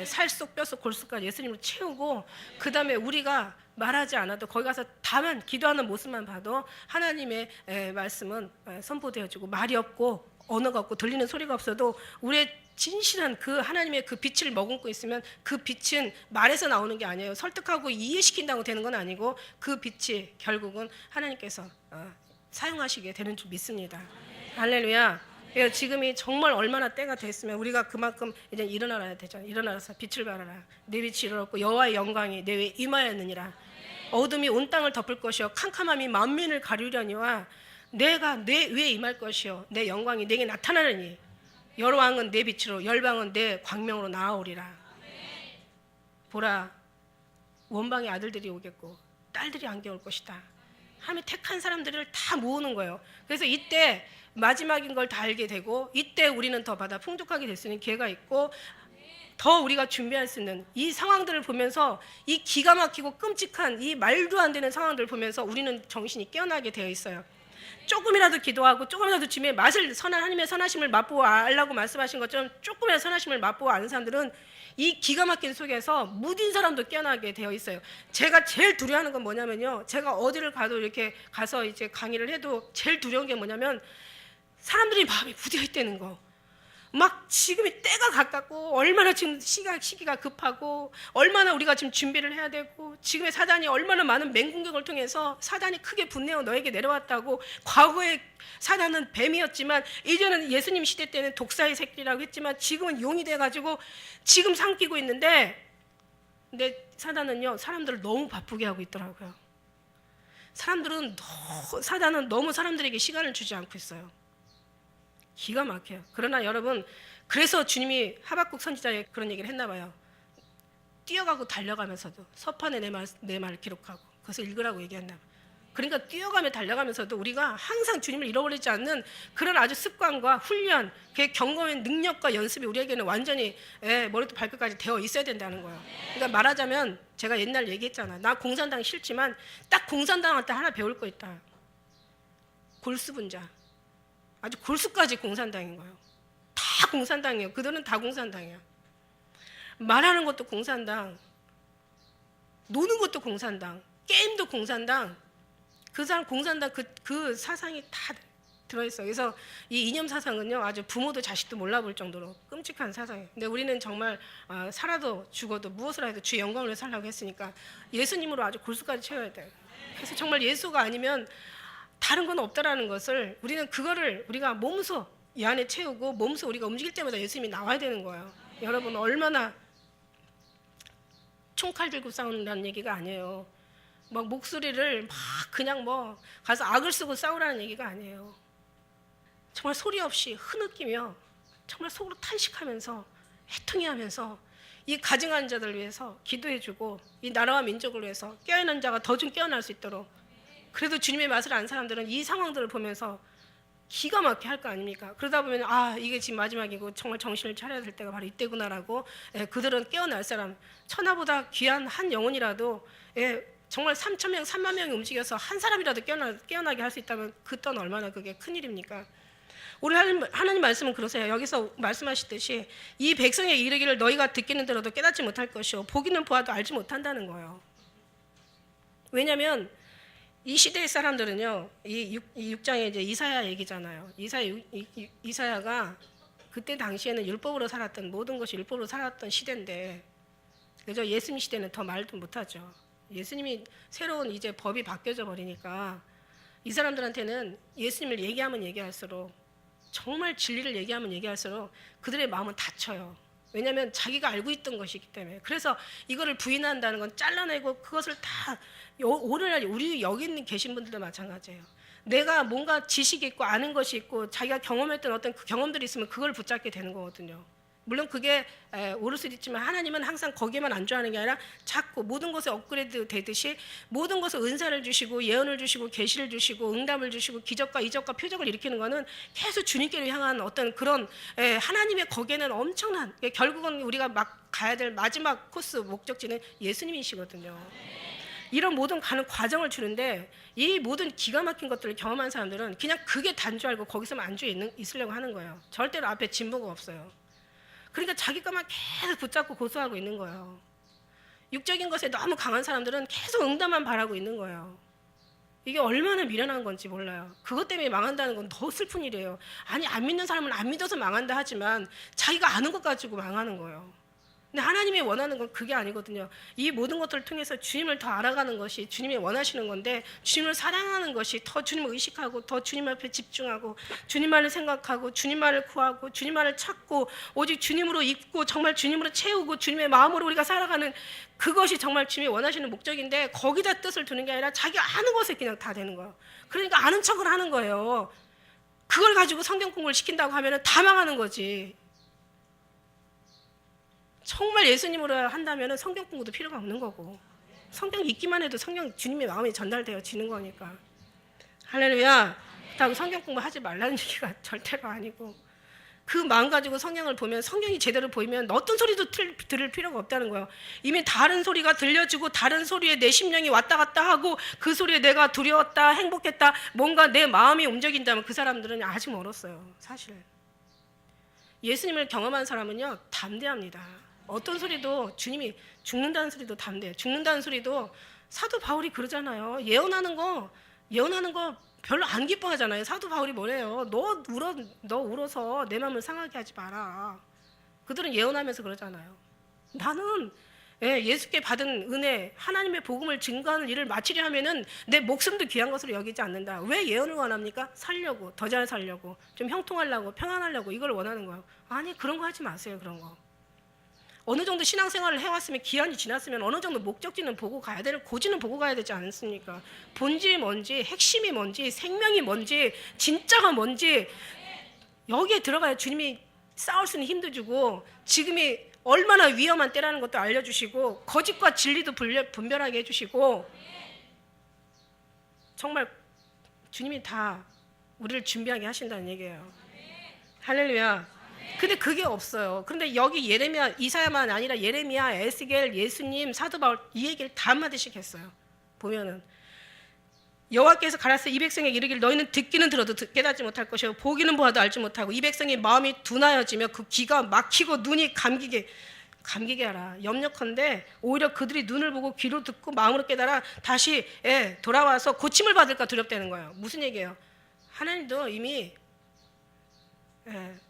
살속 뼛속 골수까지 예수님을 채우고 그 다음에 우리가 말하지 않아도 거기 가서 다만 기도하는 모습만 봐도 하나님의 말씀은 선포되어지고 말이 없고 언어가 없고 들리는 소리가 없어도 우리의 진실한 그 하나님의 그 빛을 머금고 있으면 그 빛은 말에서 나오는 게 아니에요. 설득하고 이해시킨다고 되는 건 아니고 그 빛이 결국은 하나님께서 사용하시게 되는 줄 믿습니다. 할렐루야. 지금이 정말 얼마나 때가 됐으면 우리가 그만큼 이제 일어나야 되잖아요. 일어나서 빛을 발하라. 내 빛이 일어났고 여호와의 영광이 내 위에 임하였느니라. 어둠이 온 땅을 덮을 것이요 캄캄함이 만민을 가리려니와 내가 내 위에 임할 것이요 내 영광이 내게 나타나느니 여러 왕은 내 빛으로 열방은 내 광명으로 나아오리라. 보라 원방의 아들들이 오겠고 딸들이 안겨올 것이다. 하나님이 택한 사람들을 다 모으는 거예요. 그래서 이때 마지막인 걸 다 알게 되고 이때 우리는 더 받아 풍족하게 될 수 있는 기회가 있고 더 우리가 준비할 수 있는 이 상황들을 보면서 이 기가 막히고 끔찍한 이 말도 안 되는 상황들을 보면서 우리는 정신이 깨어나게 되어 있어요. 조금이라도 기도하고 조금이라도 주님의 맛을 하나님의 선하심을 맛보고 알라고 말씀하신 것처럼 조금이라도 선하심을 맛보고 아는 사람들은 이 기가 막힌 속에서 무딘 사람도 깨어나게 되어 있어요. 제가 제일 두려워하는 건 뭐냐면요, 제가 어디를 가도 이렇게 가서 이제 강의를 해도 제일 두려운 게 뭐냐면 사람들이 마음이 무뎌 있다는 거. 막 지금이 때가 가깝고 얼마나 지금 시기가 급하고 얼마나 우리가 지금 준비를 해야 되고 지금의 사단이 얼마나 많은 맹공격을 통해서 사단이 크게 분내어 너에게 내려왔다고. 과거에 사단은 뱀이었지만 이제는 예수님 시대 때는 독사의 새끼라고 했지만 지금은 용이 돼가지고 지금 삼키고 있는데, 근데 사단은요 사람들을 너무 바쁘게 하고 있더라고요. 사단은 너무 사람들에게 시간을 주지 않고 있어요. 기가 막혀요. 그러나 여러분, 그래서 주님이 하박국 선지자에 그런 얘기를 했나 봐요. 뛰어가고 달려가면서도 서판에 내 말 기록하고 그것을 읽으라고 얘기했나 봐요. 그러니까 뛰어가며 달려가면서도 우리가 항상 주님을 잃어버리지 않는 그런 아주 습관과 훈련, 그 경험의 능력과 연습이 우리에게는 완전히 머리부터 발끝까지 되어 있어야 된다는 거예요. 그러니까 말하자면 제가 옛날 얘기했잖아. 나 공산당 싫지만 딱 공산당한테 하나 배울 거 있다. 골수분자. 아주 골수까지 공산당인 거예요. 다 공산당이에요. 그들은 다 공산당이야. 말하는 것도 공산당, 노는 것도 공산당, 게임도 공산당. 그 사람 공산당 그 사상이 다 들어있어요. 그래서 이 이념 사상은요 아주 부모도 자식도 몰라볼 정도로 끔찍한 사상이에요. 근데 우리는 정말 살아도 죽어도 무엇을 해도 주의 영광을 위해 살라고 했으니까 예수님으로 아주 골수까지 채워야 돼요. 그래서 정말 예수가 아니면 다른 건 없다라는 것을, 우리는 그거를 우리가 몸소 이 안에 채우고 몸소 우리가 움직일 때마다 예수님이 나와야 되는 거예요. 여러분, 얼마나 총칼 들고 싸우는다는 얘기가 아니에요. 막 목소리를 막 그냥 뭐 가서 악을 쓰고 싸우라는 얘기가 아니에요. 정말 소리 없이 흐느끼며 정말 속으로 탄식하면서 해통해하면서 이 가증한 자들 위해서 기도해주고 이 나라와 민족을 위해서 깨어난 자가 더 좀 깨어날 수 있도록. 그래도 주님의 맛을 아는 사람들은 이 상황들을 보면서 기가 막히게 할 거 아닙니까? 그러다 보면 이게 지금 마지막이고 정말 정신을 차려야 될 때가 바로 이때구나라고. 그들은 깨어날 사람, 천하보다 귀한 한 영혼이라도 정말 3,000명, 3만 명이 움직여서 한 사람이라도 깨어나게 할 수 있다면 그 또한 얼마나 그게 큰일입니까? 우리 하나님 말씀은 그러세요. 여기서 말씀하시듯이 이 백성의 이르기를 너희가 듣기는 들어도 깨닫지 못할 것이요 보기는 보아도 알지 못한다는 거예요. 왜냐하면 이 시대의 사람들은요, 이 6장에 이제 이사야 얘기잖아요. 이사야가 그때 당시에는 율법으로 살았던, 모든 것이 율법으로 살았던 시대인데, 그죠? 예수님 시대는 더 말도 못하죠. 예수님이 새로운 이제 법이 바뀌어져 버리니까 이 사람들한테는 예수님을 얘기하면 얘기할수록, 정말 진리를 얘기하면 얘기할수록 그들의 마음은 닫혀요. 왜냐하면 자기가 알고 있던 것이기 때문에. 그래서 이거를 부인한다는 건 잘라내고 그것을 다, 오늘날 우리 여기 계신 분들도 마찬가지예요. 내가 뭔가 지식이 있고 아는 것이 있고 자기가 경험했던 어떤 그 경험들이 있으면 그걸 붙잡게 되는 거거든요. 물론 그게 옳을 수도 있지만 하나님은 항상 거기에만 안주하는 게 아니라 자꾸 모든 것에 업그레이드 되듯이 모든 것에 은사를 주시고 예언을 주시고 계시를 주시고 응답을 주시고 기적과 이적과 표적을 일으키는 거는 계속 주님께로 향한 어떤 그런 하나님의 거기에는 엄청난, 결국은 우리가 막 가야 될 마지막 코스 목적지는 예수님이시거든요. 이런 모든 가는 과정을 주는데 이 모든 기가 막힌 것들을 경험한 사람들은 그냥 그게 단줄 알고 거기서만 안주해 있으려고 하는 거예요. 절대로 앞에 진보가 없어요. 그러니까 자기 것만 계속 붙잡고 고수하고 있는 거예요. 육적인 것에 너무 강한 사람들은 계속 응답만 바라고 있는 거예요. 이게 얼마나 미련한 건지 몰라요. 그것 때문에 망한다는 건 더 슬픈 일이에요. 아니, 안 믿는 사람은 안 믿어서 망한다 하지만 자기가 아는 것 가지고 망하는 거예요. 근데 하나님이 원하는 건 그게 아니거든요. 이 모든 것들을 통해서 주님을 더 알아가는 것이 주님이 원하시는 건데, 주님을 사랑하는 것이 더 주님을 의식하고 더 주님 앞에 집중하고 주님만을 생각하고 주님만을 구하고 주님만을 찾고 오직 주님으로 입고 정말 주님으로 채우고 주님의 마음으로 우리가 살아가는 그것이 정말 주님이 원하시는 목적인데, 거기다 뜻을 두는 게 아니라 자기 아는 것에 그냥 다 되는 거예요. 그러니까 아는 척을 하는 거예요. 그걸 가지고 성경 공부를 시킨다고 하면 다 망하는 거지. 정말 예수님으로 한다면 성경 공부도 필요가 없는 거고, 성경 읽기만 해도 성경 주님의 마음이 전달되어지는 거니까. 할렐루야. 그렇다고 성경 공부하지 말라는 얘기가 절대로 아니고, 그 마음 가지고 성경을 보면, 성경이 제대로 보이면 어떤 소리도 들을 필요가 없다는 거예요. 이미 다른 소리가 들려지고 다른 소리에 내 심령이 왔다 갔다 하고 그 소리에 내가 두려웠다, 행복했다, 뭔가 내 마음이 움직인다면 그 사람들은 아직 멀었어요. 사실 예수님을 경험한 사람은요 담대합니다. 어떤 소리도, 주님이 죽는다는 소리도 담대해요. 죽는다는 소리도 사도 바울이 그러잖아요. 예언하는 거 별로 안 기뻐하잖아요. 사도 바울이 뭐래요? 너 울어서 내 마음을 상하게 하지 마라. 그들은 예언하면서 그러잖아요. 나는 예수께 받은 은혜, 하나님의 복음을 증거하는 일을 마치려 하면은 내 목숨도 귀한 것으로 여기지 않는다. 왜 예언을 원합니까? 살려고, 더 잘 살려고, 좀 형통하려고, 평안하려고, 이걸 원하는 거예요. 아니, 그런 거 하지 마세요. 그런 거. 어느 정도 신앙생활을 해왔으면, 기한이 지났으면 어느 정도 목적지는 보고 가야 되는, 고지는 보고 가야 되지 않습니까? 본질이 뭔지, 핵심이 뭔지, 생명이 뭔지, 진짜가 뭔지 여기에 들어가야 주님이 싸울 수 있는 힘도 주고, 지금이 얼마나 위험한 때라는 것도 알려주시고, 거짓과 진리도 분별하게 해주시고, 정말 주님이 다 우리를 준비하게 하신다는 얘기예요. 할렐루야. 근데 그게 없어요. 그런데 여기 예레미야, 이사야만 아니라 예레미야, 에스겔, 예수님, 사도 바울 이 얘기를 다 한마디씩 했어요. 보면은 여호와께서 가라사 이 백성에게 이르기를 너희는 듣기는 들어도 깨닫지 못할 것이요 보기는 보아도 알지 못하고 이 백성의 마음이 둔하여지며 그 귀가 막히고 눈이 감기게 하라. 염려컨대 오히려 그들이 눈을 보고 귀로 듣고 마음으로 깨달아 다시 돌아와서 고침을 받을까 두렵다는 거예요. 무슨 얘기예요? 하나님도 이미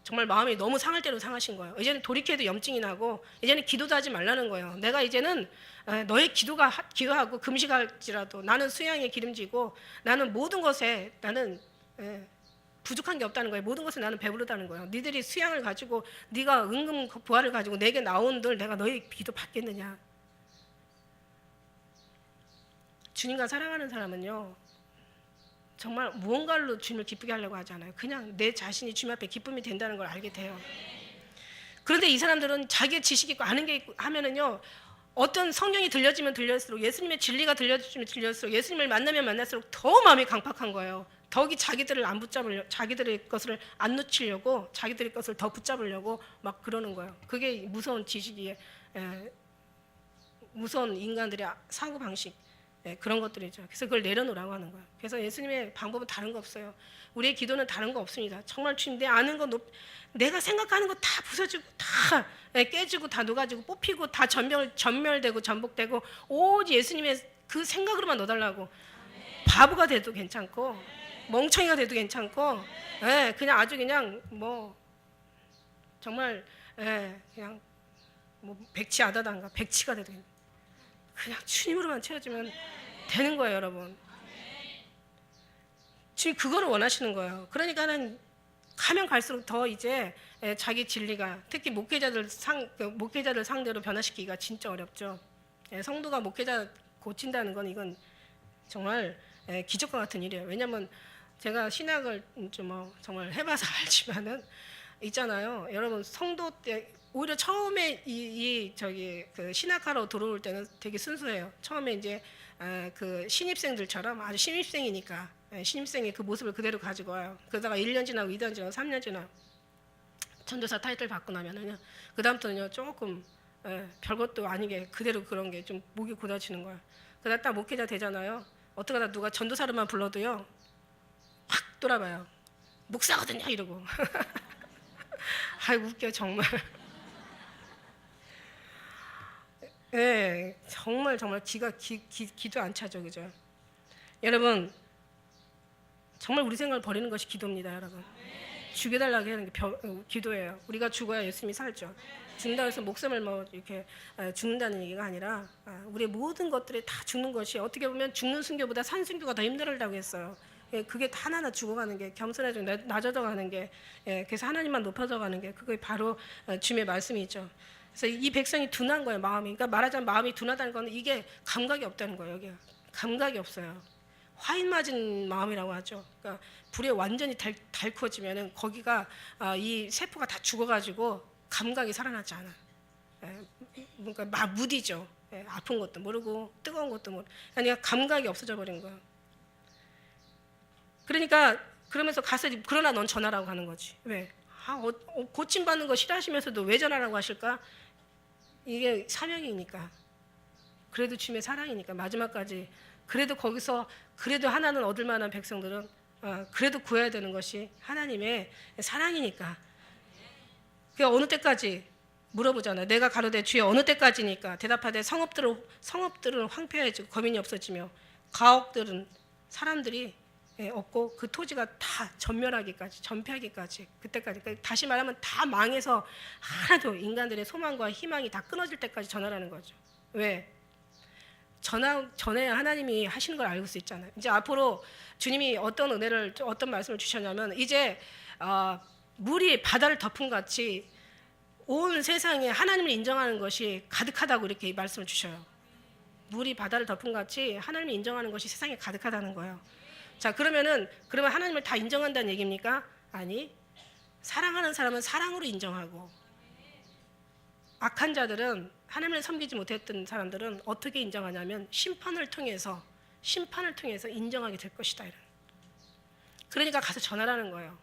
정말 마음이 너무 상할 대로 상하신 거예요. 이제는 돌이켜도 염증이 나고, 이제는 기도도 하지 말라는 거예요. 내가 이제는 너의 기도가 기도하고 금식할지라도 나는 수양에 기름지고, 나는 모든 것에 나는 부족한 게 없다는 거예요. 모든 것에 나는 배부르다는 거예요. 니들이 수양을 가지고, 네가 은금 부활을 가지고 내게 나온들 내가 너희 기도 받겠느냐. 주님과 사랑하는 사람은요 정말 무언가로 주님을 기쁘게 하려고 하지 않아요. 그냥 내 자신이 주님 앞에 기쁨이 된다는 걸 알게 돼요. 그런데 이 사람들은 자기의 지식이 있고 아는 게 있고 하면은요, 어떤 성경이 들려지면 들릴수록, 예수님의 진리가 들려지면 들릴수록, 예수님을 만나면 만날수록 더 마음이 강팍한 거예요. 더욱이 자기들을 안 붙잡으려, 자기들의 것을 안 놓치려고, 자기들의 것을 더 붙잡으려고 막 그러는 거예요. 그게 무서운 지식이에요. 무서운 인간들의 사고 방식. 그런 것들이죠. 그래서 그걸 내려놓으라고 하는 거예요. 그래서 예수님의 방법은 다른 거 없어요. 우리의 기도는 다른 거 없습니다. 정말 주님, 내 아는 거, 내가 생각하는 거 다 부서지고 다 깨지고 다 녹아지고 뽑히고 다 전멸되고 전복되고, 오직 예수님의 그 생각으로만 넣어달라고. 바보가 돼도 괜찮고 멍청이가 돼도 괜찮고, 그냥 아주 그냥 뭐 정말 그냥 뭐 백치아다단가 백치가 돼도 그냥 주님으로만 채워지면 되는 거예요, 여러분. 지금 그거를 원하시는 거예요. 그러니까는 가면 갈수록 더 이제 자기 진리가, 특히 목회자들 상대로 변화시키기가 진짜 어렵죠. 성도가 목회자 고친다는 건 이건 정말 기적과 같은 일이에요. 왜냐하면 제가 신학을 좀 정말 해봐서 알지만은 있잖아요, 여러분. 성도 때 오히려 처음에 그 신학하러 들어올 때는 되게 순수해요. 처음에 이제 그 신입생들처럼 아주 신입생이니까 신입생의 그 모습을 그대로 가지고 와요. 그러다가 1년 지나고 2년 지나고 3년 지나고 전도사 타이틀 받고 나면은요, 그 다음부터는요 조금 별것도 아니게 그대로 그런 게 좀 목이 굳어지는 거예요. 그러다 딱 목회자 되잖아요. 어떡하다 누가 전도사로만 불러도요 확 돌아봐요. 목사거든요 이러고. 아이고 웃겨 정말. 정말 기도 안 차죠, 그죠? 여러분, 정말 우리 생각을 버리는 것이 기도입니다, 여러분. 죽여달라고 하는 게 기도예요. 우리가 죽어야 예수님이 살죠. 죽는다 해서 목숨을 뭐 이렇게 죽는다는 얘기가 아니라 우리의 모든 것들이 다 죽는 것이 어떻게 보면 죽는 순교보다 산 순교가 더 힘들다고 했어요. 그게 하나하나 죽어가는 게 겸손해지고 낮아져가는 게 그래서 하나님만 높아져가는 게 그게 바로 주님의 말씀이죠. 그래서 이 백성이 둔한 거예요. 마음이. 그러니까 말하자면 마음이 둔하다는 건 이게 감각이 없다는 거예요. 여기가 감각이 없어요. 화인 맞은 마음이라고 하죠. 그러니까 불에 완전히 달궈지면은 거기가 이 세포가 다 죽어가지고 감각이 살아나지 않아. 그러니까 막 무디죠. 아픈 것도 모르고 뜨거운 것도 모르고 그러니까 감각이 없어져 버린 거예요. 그러니까 그러면서 가서 그러나 넌 전하라고 하는 거지. 왜? 고침받는 거 싫어하시면서도 왜 전하라고 하실까? 이게 사명이니까. 그래도 주님의 사랑이니까 마지막까지. 그래도 거기서 그래도 하나는 얻을 만한 백성들은 그래도 구해야 되는 것이 하나님의 사랑이니까. 그 어느 때까지 물어보잖아요. 내가 가로되 주여 어느 때까지니까 대답하되 성읍들은 황폐해지고 거민이 없어지며 가옥들은 사람들이 없고 그 토지가 다 전폐하기까지 그때까지. 그러니까 다시 말하면 다 망해서 하나도 인간들의 소망과 희망이 다 끊어질 때까지 전하라는 거죠. 왜? 전해야 하나님이 하시는 걸 알고 수 있잖아요. 이제 앞으로 주님이 어떤 은혜를 어떤 말씀을 주셨냐면 이제 물이 바다를 덮은 같이 온 세상에 하나님을 인정하는 것이 가득하다고 이렇게 이 말씀을 주셔요. 물이 바다를 덮은 같이 하나님을 인정하는 것이 세상에 가득하다는 거예요. 자, 그러면 하나님을 다 인정한다는 얘기입니까? 아니, 사랑하는 사람은 사랑으로 인정하고 악한 자들은 하나님을 섬기지 못했던 사람들은 어떻게 인정하냐면 심판을 통해서 인정하게 될 것이다. 이런. 그러니까 가서 전하라는 거예요.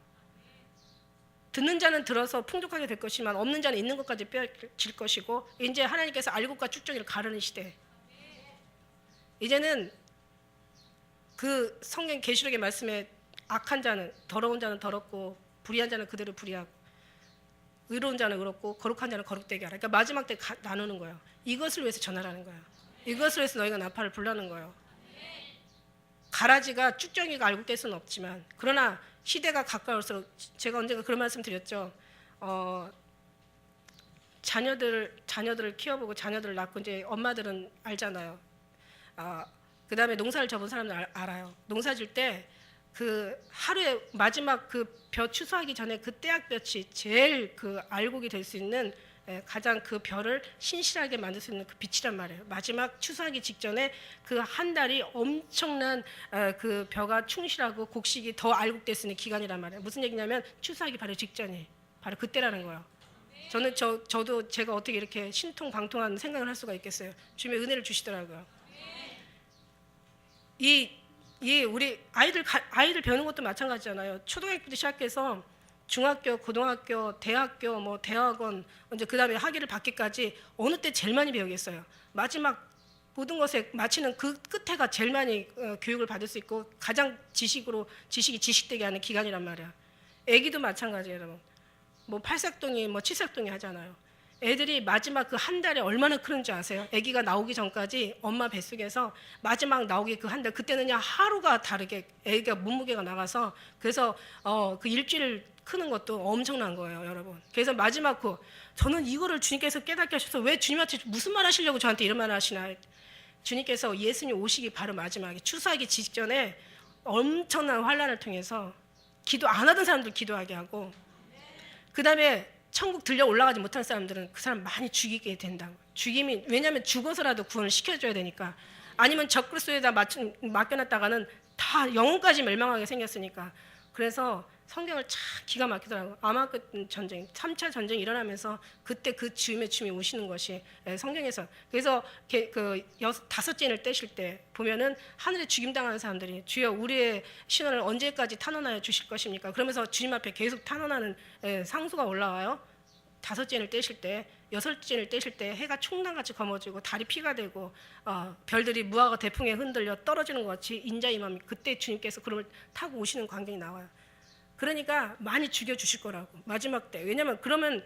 듣는 자는 들어서 풍족하게 될 것이지만 없는 자는 있는 것까지 빼앗길 것이고 이제 하나님께서 알곡과 쭉정이를 가르는 시대. 이제는 그 성경 계시록의 말씀에 악한 자는 더러운 자는 더럽고 불의한 자는 그대로 불의하고 의로운 자는 의롭고 거룩한 자는 거룩되게 하라. 그러니까 마지막 때 나누는 거예요. 이것을 위해서 전하라는 거예요. 이것을 위해서 너희가 나팔을 불라는 거예요. 가라지가 쭉정이가 알곡될 수는 없지만 그러나 시대가 가까울수록 제가 언젠가 그런 말씀 드렸죠. 자녀들을 키워보고 자녀들을 낳고 이제 엄마들은 알잖아요. 그 다음에 농사를 접은 사람들 알아요. 농사 질 때 그 하루에 마지막 그 벼 추수하기 전에 그 떼약볕이 제일 그 알곡이 될 수 있는 가장 그 벼를 신실하게 만들 수 있는 그 빛이란 말이에요. 마지막 추수하기 직전에 그 한 달이 엄청난 그 벼가 충실하고 곡식이 더 알곡될 수 있는 기간이란 말이에요. 무슨 얘기냐면 추수하기 바로 직전이 바로 그때라는 거예요. 저는 저도 제가 어떻게 이렇게 신통방통한 생각을 할 수가 있겠어요. 주님의 은혜를 주시더라고요. 우리 아이들 배우는 것도 마찬가지잖아요. 초등학교부터 시작해서 중학교, 고등학교, 대학교, 뭐 대학원, 이제 그다음에 학위를 받기까지 어느 때 제일 많이 배우겠어요. 마지막 모든 것에 마치는 그 끝에가 제일 많이 교육을 받을 수 있고 가장 지식이 지식되게 하는 기간이란 말이야. 애기도 마찬가지예요, 여러분. 뭐 팔색동이 뭐 칠색동이 하잖아요. 애들이 마지막 그 한 달에 얼마나 크는지 아세요? 아기가 나오기 전까지 엄마 뱃속에서 마지막 나오기 그 한 달, 그때는요 하루가 다르게 아기가 몸무게가 나가서 그래서 그 일주일 크는 것도 엄청난 거예요, 여러분. 그래서 마지막 저는 이거를 주님께서 깨닫게 하셔서 왜 주님한테 무슨 말 하시려고 저한테 이런 말을 하시나. 주님께서 예수님 오시기 바로 마지막에 추수하기 직전에 엄청난 환난을 통해서 기도 안 하던 사람들 기도하게 하고 그 다음에 천국 들려 올라가지 못한 사람들은 그 사람 많이 죽이게 된다고. 죽임이 왜냐하면 죽어서라도 구원을 시켜줘야 되니까. 아니면 적그리스도에다 맡겨놨다가는 다 영혼까지 멸망하게 생겼으니까. 그래서 성경을 참 기가 막히더라고요. 아마겟돈 전쟁, 3차 전쟁이 일어나면서 그때 그 주님의 오시는 것이 성경에서. 그래서 그 다섯째인을 떼실 때 보면은 하늘에 죽임당하는 사람들이 주여 우리의 신원을 언제까지 탄원하여 주실 것입니까? 그러면서 주님 앞에 계속 탄원하는 상소가 올라와요. 다섯째인을 떼실 때, 여섯째인을 떼실 때 해가 총랑같이 검어지고 달이 피가 되고 별들이 무화과 대풍에 흔들려 떨어지는 것 같이 인자 임함이 그때 주님께서 그름을 타고 오시는 광경이 나와요. 그러니까 많이 죽여주실 거라고 마지막 때. 왜냐면 그러면은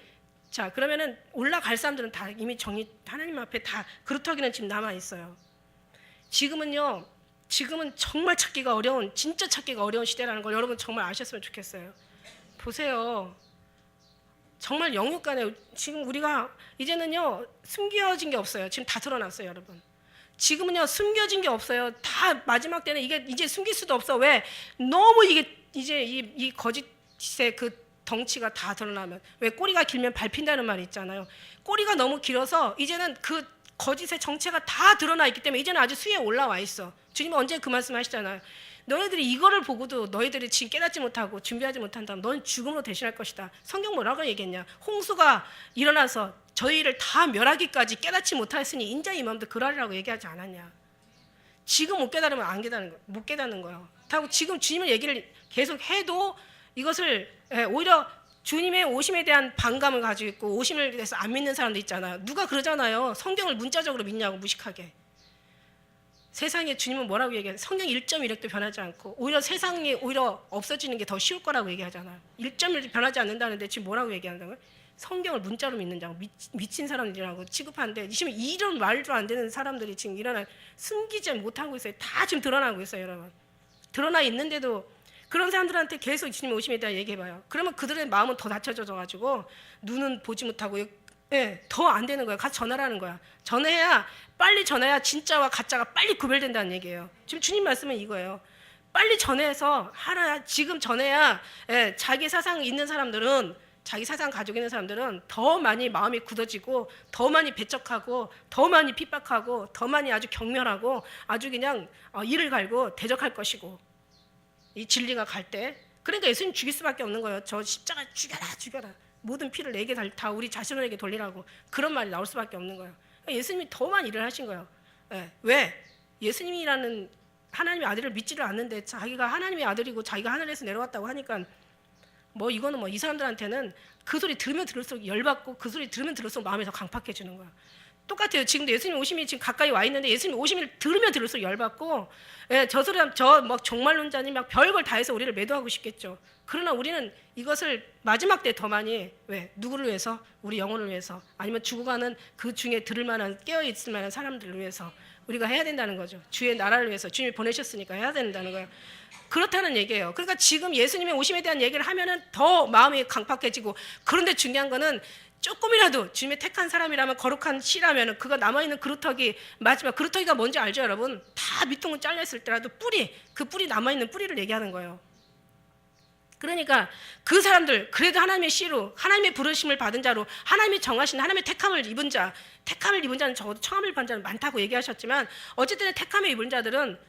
올라갈 사람들은 다 이미 하나님 앞에 다 그루터기는 지금 남아 있어요. 지금은 정말 진짜 찾기가 어려운 시대라는 걸 여러분 정말 아셨으면 좋겠어요. 보세요. 정말 영육간에 지금 우리가 이제는요 숨겨진 게 없어요. 지금 다 드러났어요, 여러분. 지금은요 숨겨진 게 없어요. 다 마지막 때는 이게 이제 숨길 수도 없어. 왜? 너무 이게 이제 이 거짓의 그 덩치가 다 드러나면, 왜 꼬리가 길면 밟힌다는 말이 있잖아요. 꼬리가 너무 길어서 이제는 그 거짓의 정체가 다 드러나 있기 때문에 이제는 아주 수위에 올라와 있어. 주님은 언제 그 말씀 하시잖아요. 너희들이 이거를 보고도 너희들이 지금 깨닫지 못하고 준비하지 못한다면 너는 죽음으로 대신할 것이다. 성경 뭐라고 얘기했냐? 홍수가 일어나서 저희를 다 멸하기까지 깨닫지 못하였으니 인자 임함도 그러리라고 얘기하지 않았냐? 지금 못 깨달으면 안 깨닫는 거, 못 깨닫는 거예요. 하고 지금 주님의 얘기를 계속 해도 이것을 오히려 주님의 오심에 대한 반감을 가지고 있고 오심을 대해서 안 믿는 사람도 있잖아요. 누가 그러잖아요. 성경을 문자적으로 믿냐고 무식하게. 세상에 주님은 뭐라고 얘기해요? 성경 1.1획도 변하지 않고 오히려 세상이 오히려 없어지는 게 더 쉬울 거라고 얘기하잖아요. 1.1도 변하지 않는다는데 지금 뭐라고 얘기한다고요? 성경을 문자로 믿는다고 미친 사람들이라고 취급하는데 지금 이런 말도 안 되는 사람들이 지금 일어나 숨기지 못하고 있어요. 다 지금 드러나고 있어요, 여러분. 드러나 있는데도 그런 사람들한테 계속 주님 오심에 대한 얘기해봐요. 그러면 그들의 마음은 더 낮춰져가지고 눈은 보지 못하고 더 안 되는 거야. 가서 전하라는 거야. 전해야 빨리 전해야 진짜와 가짜가 빨리 구별된다는 얘기예요. 지금 주님 말씀은 이거예요. 빨리 전해서 하나 지금 전해야 자기 사상 있는 사람들은 자기 사상 가지고 있는 사람들은 더 많이 마음이 굳어지고 더 많이 배척하고 더 많이 핍박하고 더 많이 아주 경멸하고 아주 그냥 이를 갈고 대적할 것이고 이 진리가 갈 때 그러니까 예수님 죽일 수밖에 없는 거예요. 저 십자가 죽여라 모든 피를 내게 다 우리 자신에게 돌리라고 그런 말이 나올 수밖에 없는 거예요. 그러니까 예수님이 더 많이 일을 하신 거예요. 왜? 예수님이라는 하나님의 아들을 믿지를 않는데 자기가 하나님의 아들이고 자기가 하늘에서 내려왔다고 하니까 뭐 이거는 뭐 이 사람들한테는 그 소리 들으면 들을수록 열받고 그 소리 들으면 들을수록 마음이 더 강팍해지는 거야. 똑같아요. 지금도 예수님 오심이 지금 가까이 와 있는데 예수님 오심을 들으면 들을수록 열받고 저 사람 저 막 종말론자니 막 별걸 다 해서 우리를 매도하고 싶겠죠. 그러나 우리는 이것을 마지막 때 더 많이 왜 누구를 위해서? 우리 영혼을 위해서 아니면 죽어가는 그 중에 들을 만한 깨어 있을 만한 사람들을 위해서 우리가 해야 된다는 거죠. 주의 나라를 위해서 주님이 보내셨으니까 해야 된다는 거예요. 그렇다는 얘기예요. 그러니까 지금 예수님의 오심에 대한 얘기를 하면은 더 마음이 강팍해지고 그런데 중요한 거는 조금이라도 주님의 택한 사람이라면 거룩한 씨라면 그가 남아있는 그루터기 마지막 그루터기가 뭔지 알죠, 여러분? 다 밑둥은 잘렸을 때라도 그 뿌리 남아있는 뿌리를 얘기하는 거예요. 그러니까 그 사람들 그래도 하나님의 씨로 하나님의 부르심을 받은 자로 하나님이 정하신 하나님의 택함을 입은 자는 적어도 청함을 받은 자는 많다고 얘기하셨지만 어쨌든 택함을 입은 자들은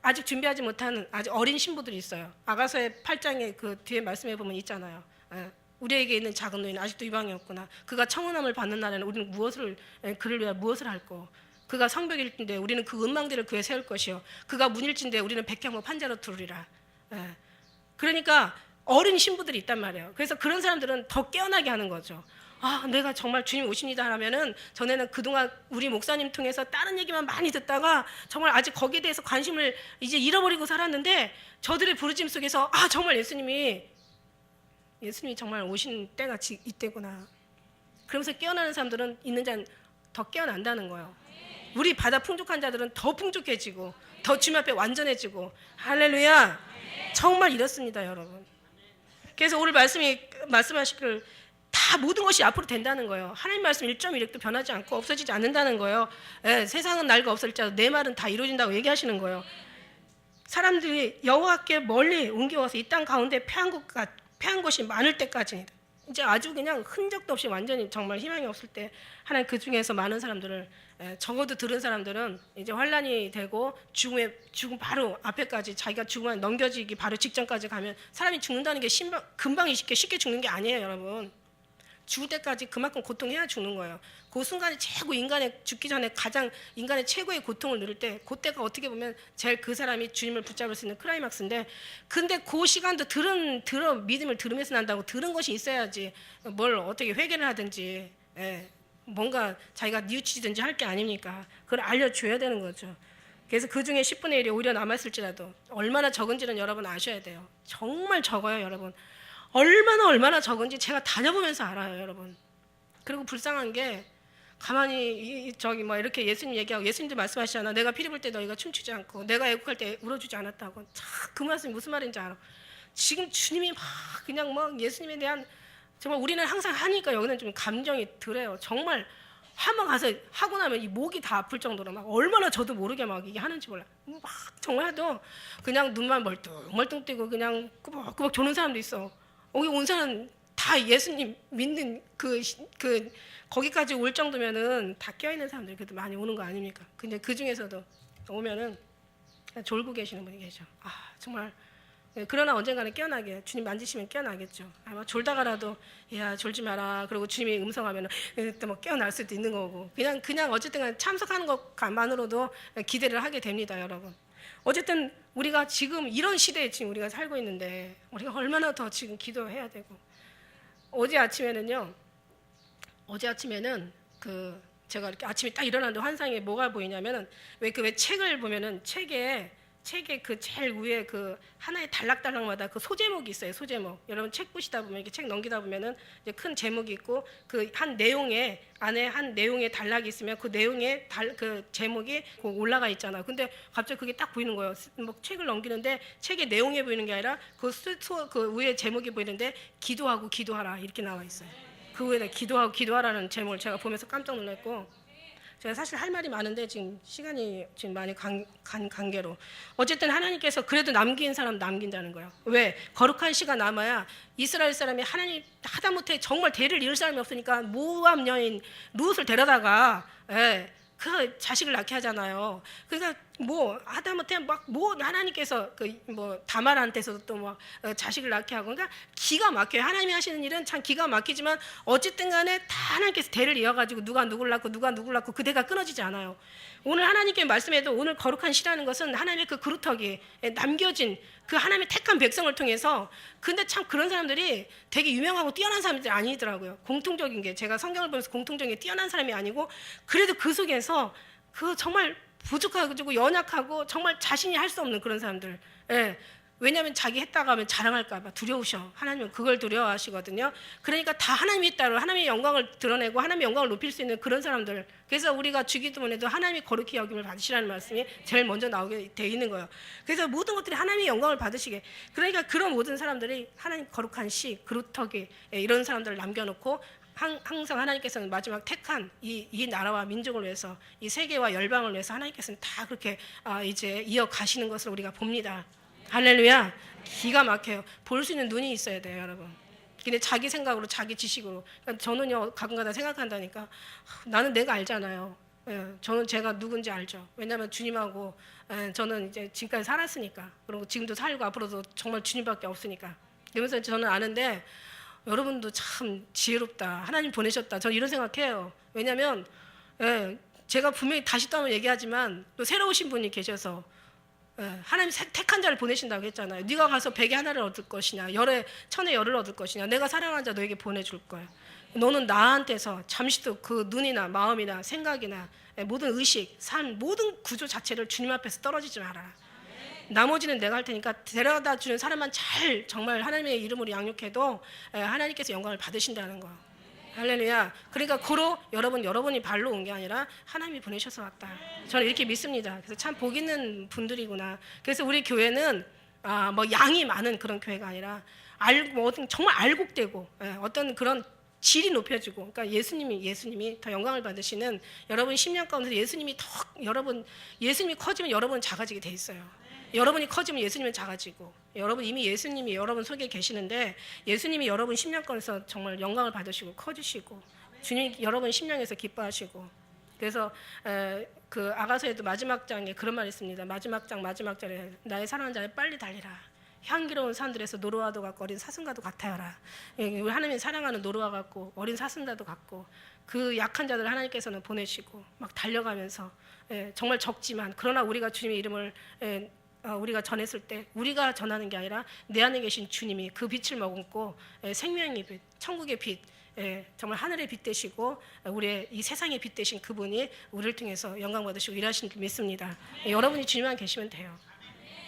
아직 준비하지 못한 아직 어린 신부들이 있어요. 아가서의 8장에 그 뒤에 말씀해 보면 있잖아요. 우리에게 있는 작은 노인은 아직도 이방이 없구나. 그가 청혼함을 받는 날에는 우리는 그를 위하여 무엇을 할꼬. 그가 성벽일진데 우리는 그 은망대를 그에 세울 것이요 그가 문일진데 우리는 백향목 판자로 두르리라. 그러니까 어린 신부들이 있단 말이에요. 그래서 그런 사람들은 더 깨어나게 하는 거죠. 내가 정말 주님 오십니다 하면은 전에는 그동안 우리 목사님 통해서 다른 얘기만 많이 듣다가 정말 아직 거기에 대해서 관심을 이제 잃어버리고 살았는데 저들의 부르짖음 속에서 정말 예수님이 정말 오신 때가 이때구나. 그러면서 깨어나는 사람들은 있는 자는 더 깨어난다는 거예요. 우리 바다 풍족한 자들은 더 풍족해지고 더 주님 앞에 완전해지고 할렐루야. 정말 이렇습니다, 여러분. 그래서 오늘 말씀하시길 다 모든 것이 앞으로 된다는 거예요. 하나님 말씀 1.1획도 변하지 않고 없어지지 않는다는 거예요. 세상은 날과 없을지라도 내 말은 다 이루어진다고 얘기하시는 거예요. 사람들이 여호와께 멀리 옮겨와서 이 땅 가운데 패한 곳이 많을 때까지 이제 아주 그냥 흔적도 없이 완전히 정말 희망이 없을 때 하나님 그 중에서 많은 사람들을 적어도 들은 사람들은 이제 환란이 되고 죽음 바로 앞에까지 자기가 죽음에 넘겨지기 바로 직전까지 가면 사람이 죽는다는 게 금방 쉽게 죽는 게 아니에요, 여러분. 죽을 때까지 그만큼 고통해야 죽는 거예요. 그 순간에 최고 죽기 전에 가장 인간의 최고의 고통을 누릴 때 그때가 어떻게 보면 제일 그 사람이 주님을 붙잡을 수 있는 클라이막스인데 근데 그 시간도 믿음을 들으면서 난다고 들은 것이 있어야지 뭘 어떻게 회개를 하든지 뭔가 자기가 뉘우치든지 할 게 아닙니까? 그걸 알려줘야 되는 거죠. 그래서 그 중에 10분의 1이 오히려 남았을지라도 얼마나 적은지는 여러분 아셔야 돼요. 정말 적어요, 여러분. 얼마나 적은지 제가 다녀보면서 알아요, 여러분. 그리고 불쌍한 게 가만히 이렇게 예수님 얘기하고 예수님도 말씀하시잖아. 내가 피리 불 때 너희가 춤추지 않고 내가 애국할 때 울어주지 않았다고. 참 그 말씀이 무슨 말인지 알아. 지금 주님이 막 그냥 막 예수님에 대한 정말 우리는 항상 하니까 여기는 좀 감정이 덜해요. 정말 한번 가서 하고 나면 이 목이 다 아플 정도로 막 얼마나 저도 모르게 막 이게 하는지 몰라. 막 정말 해도 그냥 눈만 멀뚱멀뚱 뜨고 그냥 꾸벅꾸벅 조는 사람도 있어. 여기 온 사람 다 예수님 믿는 그 거기까지 올 정도면은 다 껴있는 사람들이 그래도 많이 오는 거 아닙니까? 근데 그 중에서도 오면은 졸고 계시는 분이 계셔. 아 정말. 그러나 언젠가는 깨어나게 주님 만지시면 깨어나겠죠. 아마 졸다가라도 야 졸지 마라. 그리고 주님이 음성하면 또 뭐 깨어날 수도 있는 거고. 그냥 어쨌든 참석하는 것만으로도 기대를 하게 됩니다, 여러분. 어쨌든 우리가 지금 이런 시대에 지금 우리가 살고 있는데 우리가 얼마나 더 지금 기도해야 되고. 어제 아침에는 그 제가 이렇게 아침에 딱 일어났는데 환상에 뭐가 보이냐면은 왜 책을 보면은 책에 그 제일 위에 그 하나의 단락단락마다 그 소제목이 있어요. 소제목. 여러분 책 보시다 보면 이렇게 책 넘기다 보면은 이제 큰 제목이 있고 그 한 내용에 안에 한 내용의 단락이 있으면 그 내용의 그 제목이 올라가 있잖아요. 근데 갑자기 그게 딱 보이는 거예요. 뭐 책을 넘기는데 책의 내용이 보이는 게 아니라 그 위에 제목이 보이는데 기도하고 기도하라 이렇게 나와 있어요. 그 위에 기도하고 기도하라는 제목을 제가 보면서 깜짝 놀랐고. 제가 사실 할 말이 많은데 지금 시간이 지금 많이 관계로 어쨌든 하나님께서 그래도 남긴 사람 남긴다는 거예요. 왜? 거룩한 씨가 남아야 이스라엘 사람이 하나님 하다못해 정말 대를 이을 사람이 없으니까 모압 여인 룻을 데려다가 그 자식을 낳게 하잖아요. 그러니까 뭐 하다못해 막 뭐 하나님께서 그 뭐 다말한테서도 또 막 자식을 낳게 하고 그러니까 기가 막혀요. 하나님이 하시는 일은 참 기가 막히지만 어쨌든 간에 다 하나님께서 대를 이어가지고 누가 누굴 낳고 그 대가 끊어지지 않아요. 오늘 하나님께 말씀해도 오늘 거룩한 시라는 것은 하나님의 그 그루터기 남겨진 그 하나님의 택한 백성을 통해서 근데 참 그런 사람들이 되게 유명하고 뛰어난 사람들이 아니더라고요. 공통적인 게 제가 성경을 보면서 공통적인 게 뛰어난 사람이 아니고 그래도 그 속에서 그 정말 부족하고 연약하고 정말 자신이 할 수 없는 그런 사람들. 왜냐하면 자기 했다가 하면 자랑할까 봐 두려우셔. 하나님은 그걸 두려워하시거든요. 그러니까 다 하나님이 있다로 하나님의 영광을 드러내고 하나님의 영광을 높일 수 있는 그런 사람들. 그래서 우리가 주기도문에도 하나님이 거룩히 여김을 받으시라는 말씀이 제일 먼저 나오게 돼 있는 거예요. 그래서 모든 것들이 하나님의 영광을 받으시게. 그러니까 그런 모든 사람들이 하나님 거룩한 씨, 그루터기 이런 사람들을 남겨놓고 항상 하나님께서는 마지막 택한 이 나라와 민족을 위해서 이 세계와 열방을 위해서 하나님께서는 다 그렇게 이제 이어가시는 것을 우리가 봅니다. 할렐루야. 기가 막혀요. 볼 수 있는 눈이 있어야 돼요, 여러분. 근데 자기 생각으로 자기 지식으로 그러니까 저는요 가끔가다 생각한다니까 나는 내가 알잖아요. 저는 제가 누군지 알죠. 왜냐하면 주님하고 저는 이제 지금까지 살았으니까 그리고 지금도 살고 앞으로도 정말 주님밖에 없으니까 그러면서 저는 아는데 여러분도 참 지혜롭다. 하나님 보내셨다. 저는 이런 생각해요. 왜냐하면 제가 분명히 다시 또 한번 얘기하지만 또 새로 오신 분이 계셔서 하나님 택한 자를 보내신다고 했잖아요. 네가 가서 백에 하나를 얻을 것이냐 천에 열을 얻을 것이냐 내가 사랑하는 자 너에게 보내줄 거야. 너는 나한테서 잠시도 그 눈이나 마음이나 생각이나 모든 의식, 삶 모든 구조 자체를 주님 앞에서 떨어지지 말아라. 나머지는 내가 할 테니까 데려다 주는 사람만 잘 정말 하나님의 이름으로 양육해도 하나님께서 영광을 받으신다는 거. 할렐루야. 그러니까 고로 여러분이 발로 온 게 아니라 하나님이 보내셔서 왔다. 저는 이렇게 믿습니다. 그래서 참 복 있는 분들이구나. 그래서 우리 교회는 뭐 양이 많은 그런 교회가 아니라 정말 알곡되고 어떤 그런 질이 높여지고 그러니까 예수님이 더 영광을 받으시는 여러분 10년 가운데 예수님이 커지면 여러분은 작아지게 돼 있어요. 여러분이 커지면 예수님은 작아지고 이미 예수님이 여러분 속에 계시는데 예수님이 여러분 10년간에서 정말 영광을 받으시고 커지시고 주님이 여러분 심령에서 기뻐하시고 그래서 그 아가서에도 마지막 장에 그런 말이 있습니다. 마지막 절에 나의 사랑하는 자를 빨리 달리라. 향기로운 산들에서 노루와도 같고 어린 사슴과도 같아요라. 우리 하나님이 사랑하는 노루와 같고 어린 사슴과도 같고 그 약한 자들 하나님께서는 보내시고 막 달려가면서 정말 적지만 그러나 우리가 주님의 이름을 우리가 전했을 때 우리가 전하는 게 아니라 내 안에 계신 주님이 그 빛을 머금고 생명의 빛, 천국의 빛, 정말 하늘의 빛 되시고 우리의 이 세상의 빛 되신 그분이 우리를 통해서 영광 받으시고 일하시는 줄 믿습니다. 여러분이 주님만 계시면 돼요.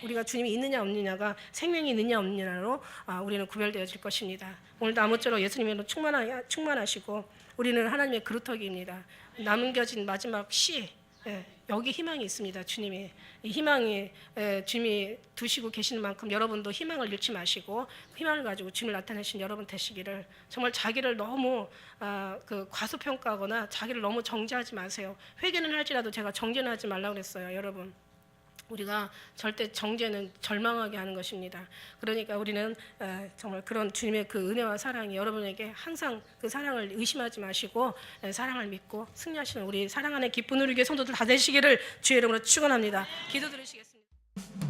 우리가 주님이 있느냐 없느냐가 생명이 있느냐 없느냐로 우리는 구별되어질 것입니다. 오늘도 아무쪼록 예수님으로 충만하시고 우리는 하나님의 그루터기입니다. 남겨진 마지막 씨 여기 희망이 있습니다. 주님이 이 희망이 주님이 두시고 계시는 만큼 여러분도 희망을 잃지 마시고 희망을 가지고 주님을 나타내신 여러분 되시기를, 정말 자기를 너무 그 과소평가하거나 자기를 너무 정죄하지 마세요. 회개는 할지라도 제가 정죄는 하지 말라고 그랬어요. 여러분, 우리가 절대 정죄는 절망하게 하는 것입니다. 그러니까 우리는 정말 그런 주님의 그 은혜와 사랑이 여러분에게 항상 그 사랑을 의심하지 마시고 사랑을 믿고 승리하시는 우리 사랑하는 기쁜 우리 교회 성도들 다 되시기를 주의 이름으로 축원합니다. 기도 드리시겠습니다.